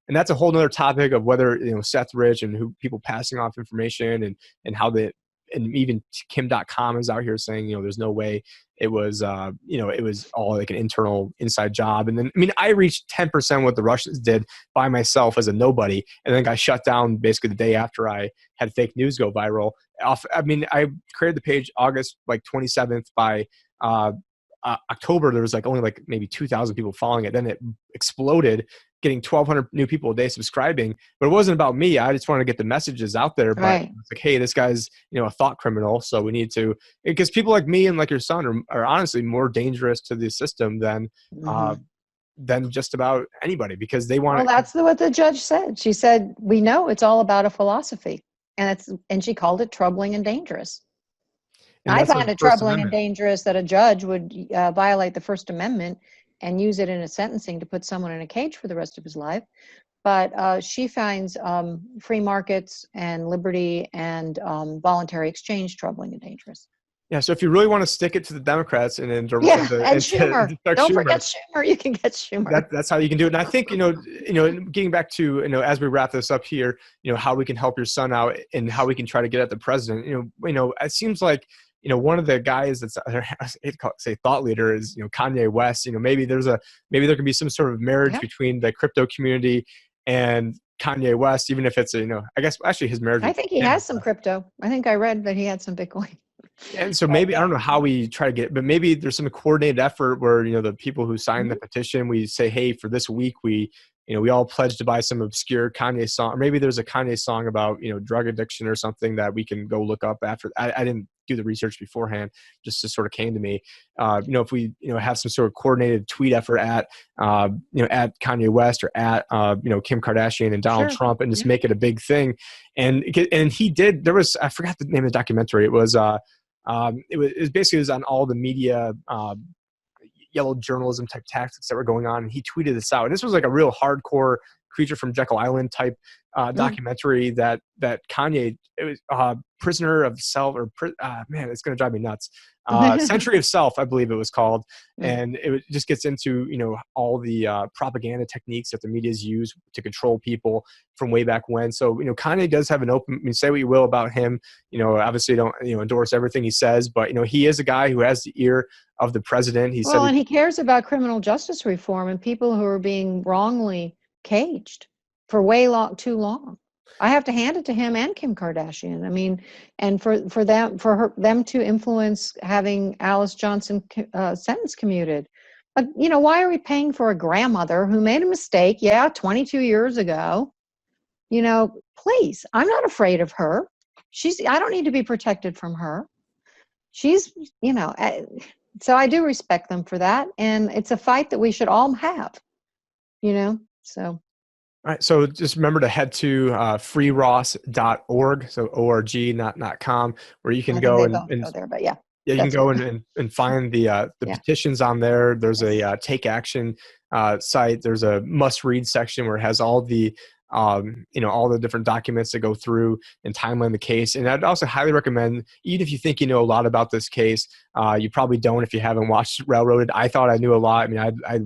And that's a whole nother topic of whether, Seth Rich and who people passing off information and how and even Kim.com is out here saying, there's no way it was, it was all like an internal inside job. And then, I mean, I reached 10% what the Russians did by myself as a nobody. And then got shut down basically the day after I had fake news go viral. I created the page August 27th. By October, there was only maybe 2,000 people following it. Then it exploded, getting 1,200 new people a day subscribing. But it wasn't about me. I just wanted to get the messages out there. But it's like, hey, this guy's, a thought criminal. So we need to, because people like me and like your son are honestly more dangerous to the system than just about anybody, because they want. Well, that's what the judge said. She said, we know it's all about a philosophy, and she called it troubling and dangerous. And I find it troubling and dangerous that a judge would violate the First Amendment and use it in a sentencing to put someone in a cage for the rest of his life. But she finds free markets and liberty and voluntary exchange troubling and dangerous. Yeah, so if you really want to stick it to the Democrats and Schumer. Don't forget Schumer. You can get Schumer. That's how you can do it. And I think, getting back to, as we wrap this up here, how we can help your son out and how we can try to get at the president. It seems like, one of the guys that's, thought leader is, Kanye West. Maybe there can be some sort of marriage between the crypto community and Kanye West, even if it's I guess actually his marriage. I think he has some crypto. I think I read that he had some Bitcoin. And so maybe, I don't know how we try to get, but maybe there's some coordinated effort where, the people who signed the petition, we say, hey, for this week, we all pledge to buy some obscure Kanye song, or maybe there's a Kanye song about, drug addiction or something that we can go look up after. I didn't do the research beforehand, just sort of came to me. If we, have some sort of coordinated tweet effort at Kanye West or at, Kim Kardashian and Donald Trump, and just make it a big thing. And he did, I forgot the name of the documentary. It was basically on all the media, yellow journalism type tactics that were going on. And he tweeted this out. And this was like a real hardcore Creature from Jekyll Island type documentary that Kanye, it was Prisoner of Self, or man, it's going to drive me nuts. Century of Self, I believe it was called. And it just gets into, all the propaganda techniques that the media's use to control people from way back when. So, Kanye does have an open, say what you will about him, obviously don't, endorse everything he says, but, he is a guy who has the ear of the president. And he cares about criminal justice reform and people who are being wrongly caged for too long. I have to hand it to him and Kim Kardashian. I mean, and for them to influence having Alice Johnson sentence commuted. Why are we paying for a grandmother who made a mistake? 22 years ago. please, I'm not afraid of her. I don't need to be protected from her. She's, so I do respect them for that. And it's a fight that we should all have, so. All right, so just remember to head to freeross.org, so org, not com, where you can go and go there, but yeah. Yeah, you can go and find the petitions on there. There's a take action site. There's a must read section where it has all the all the different documents that go through and timeline the case. And I'd also highly recommend, even if you think you know a lot about this case, you probably don't if you haven't watched Railroaded. I thought I knew a lot. I mean, I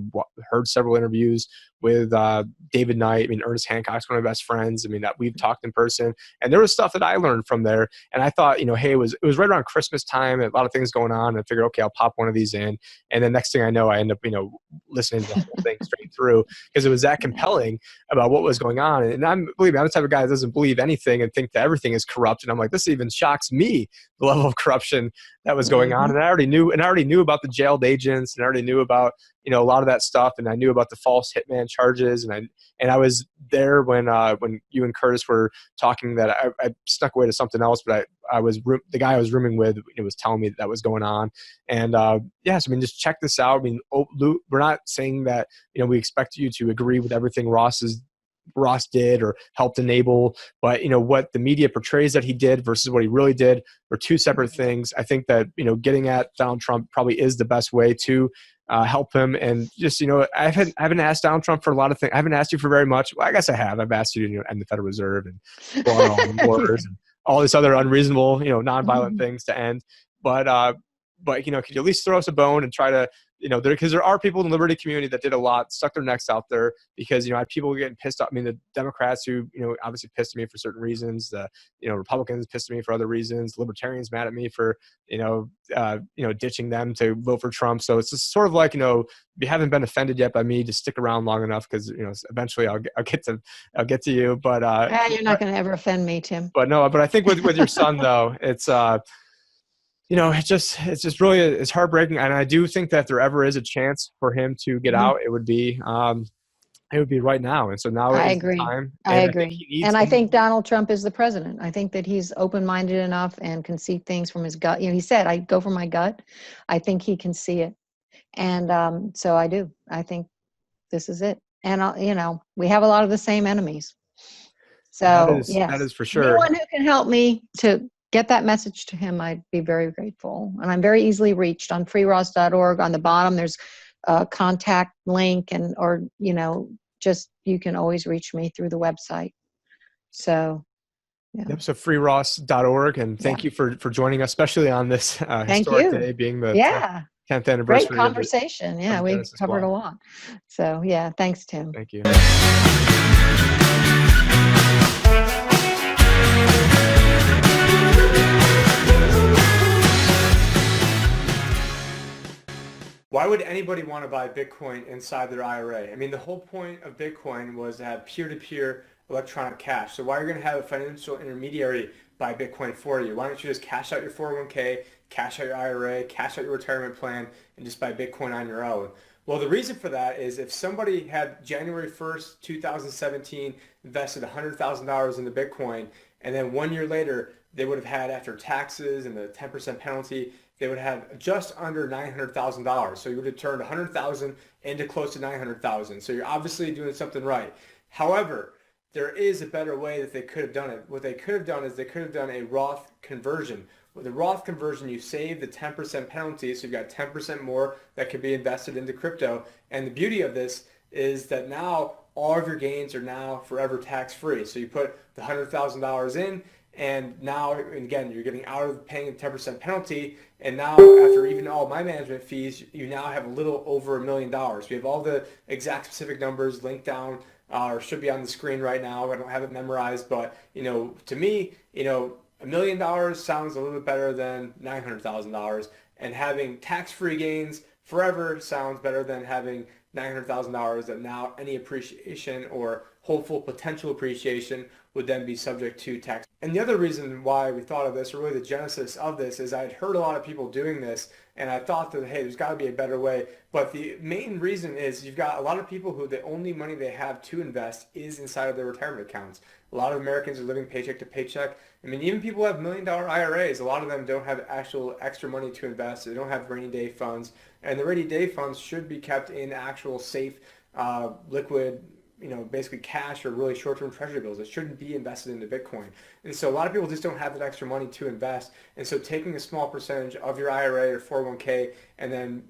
heard several interviews with David Knight. I mean, Ernest Hancock's one of my best friends. I mean, that we've talked in person, and there was stuff that I learned from there. And I thought, hey, it was right around Christmas time, and a lot of things going on. And I figured, okay, I'll pop one of these in, and then next thing I know, I end up, listening to the whole thing straight through because it was that compelling about what was going on. And I'm the type of guy that doesn't believe anything and think that everything is corrupt. And I'm like, this even shocks me, the level of corruption that was going on. And I already knew about the jailed agents, and I already knew about a lot of that stuff, and I knew about the false hitman charges, and I was there when you and Curtis were talking. That I snuck away to something else, but the guy I was rooming with was telling me that was going on, and so I mean, just check this out. I mean, we're not saying that we expect you to agree with everything Ross did or helped enable, but what the media portrays that he did versus what he really did are two separate things. I think that getting at Donald Trump probably is the best way to help him. And just I haven't asked Donald Trump for a lot of things. I haven't asked you for very much. Well, I guess I have. I've asked you to end the Federal Reserve and go on all the wars and all these other unreasonable nonviolent things to end. But could you at least throw us a bone and try to because there are people in the liberty community that did a lot, stuck their necks out there because, I had people getting pissed off. I mean, the Democrats who, obviously pissed at me for certain reasons, the, Republicans pissed at me for other reasons, libertarians mad at me for, ditching them to vote for Trump. So it's just sort of like, if you haven't been offended yet by me, just stick around long enough because, eventually I'll get to you. But you're not going to ever offend me, Tim. But I think with your son though, it's it's just really, it's heartbreaking. And I do think that if there ever is a chance for him to get out, it would be right now. And so now I is agree. the time. I agree. I think Donald Trump is the president. I think that he's open-minded enough and can see things from his gut. He said, I go for my gut. I think he can see it. And so I do. I think this is it. And, we have a lot of the same enemies. So yes, that is for sure. Anyone who can help me to get that message to him, I'd be very grateful. And I'm very easily reached on freeross.org. On the bottom, there's a contact link or just, you can always reach me through the website. So, yeah. Yep. So freeross.org. And thank you for joining us, especially on this historic day being the 10th anniversary. Great conversation. We covered a lot. So thanks, Tim. Thank you. Why would anybody want to buy Bitcoin inside their IRA? I mean, the whole point of Bitcoin was to have peer-to-peer electronic cash. So why are you going to have a financial intermediary buy Bitcoin for you? Why don't you just cash out your 401k, cash out your IRA, cash out your retirement plan, and just buy Bitcoin on your own? Well, the reason for that is if somebody had January 1st, 2017, invested $100,000 into Bitcoin, and then 1 year later, they would have had, after taxes and the 10% penalty, they would have just under $900,000. So you would have turned $100,000 into close to $900,000. So you're obviously doing something right. However, there is a better way that they could have done it. What they could have done is they could have done a Roth conversion. With a Roth conversion, you save the 10% penalty, so you've got 10% more that could be invested into crypto. And the beauty of this is that now all of your gains are now forever tax-free. So you put the $100,000 in, and now, again, you're getting out of paying a 10% penalty. And now, after even all my management fees, you now have a little over $1 million. We have all the exact specific numbers linked down, or should be on the screen right now. I don't have it memorized, but to me, $1 million sounds a little bit better than $900,000, and having tax-free gains forever sounds better than having $900,000, that now any appreciation or hopeful potential appreciation would then be subject to tax. And the other reason why we thought of this, or really the genesis of this, is I'd heard a lot of people doing this, and I thought that, hey, there's got to be a better way. But the main reason is you've got a lot of people who the only money they have to invest is inside of their retirement accounts. A lot of Americans are living paycheck to paycheck. I mean, even people who have $1 million IRAs, a lot of them don't have actual extra money to invest. They don't have rainy day funds. And the rainy day funds should be kept in actual safe, liquid, basically cash or really short-term treasury bills. It shouldn't be invested into Bitcoin. And so a lot of people just don't have that extra money to invest. And so taking a small percentage of your IRA or 401k and then,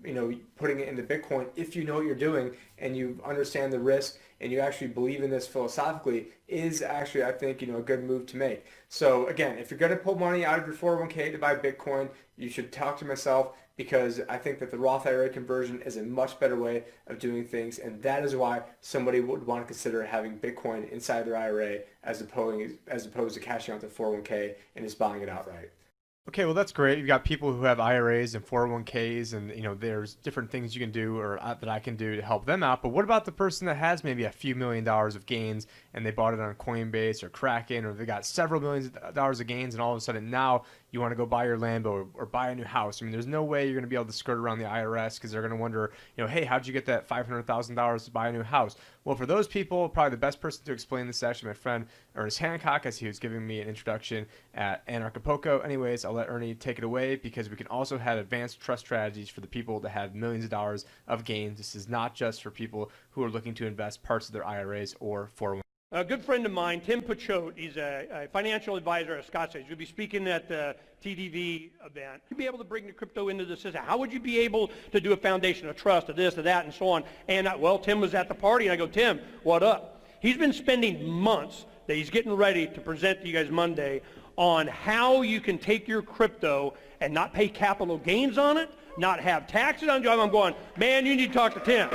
putting it into Bitcoin, if you know what you're doing and you understand the risk and you actually believe in this philosophically, is actually, I think, a good move to make. So again, if you're going to pull money out of your 401k to buy Bitcoin, you should talk to myself, because I think that the Roth IRA conversion is a much better way of doing things, and that is why somebody would want to consider having Bitcoin inside their IRA as opposed to cashing out their 401k and just buying it outright. Okay, well, that's great. You've got people who have IRAs and 401ks, and there's different things you can do or that I can do to help them out. But what about the person that has maybe a few $1 million of gains and they bought it on Coinbase or Kraken, or they got several millions of dollars of gains, and all of a sudden now you want to go buy your Lambo or buy a new house? I mean, there's no way you're going to be able to skirt around the IRS, because they're going to wonder, hey, how'd you get that $500,000 to buy a new house? Well, for those people, probably the best person to explain this is actually my friend Ernest Hancock, as he was giving me an introduction at Anarchapulco. Anyways, I'll let Ernie take it away, because we can also have advanced trust strategies for the people that have millions of dollars of gains. This is not just for people who are looking to invest parts of their IRAs or 401k. A good friend of mine, Tim Picciott, he's a financial advisor at Scottsdale. He'll be speaking at the TDV event. You'd be able to bring the crypto into the system. How would you be able to do a foundation, a trust, a this, a that, and so on? And Tim was at the party, and I go, Tim, what up? He's been spending months that he's getting ready to present to you guys Monday on how you can take your crypto and not pay capital gains on it, not have taxes on it. I'm going, man, you need to talk to Tim.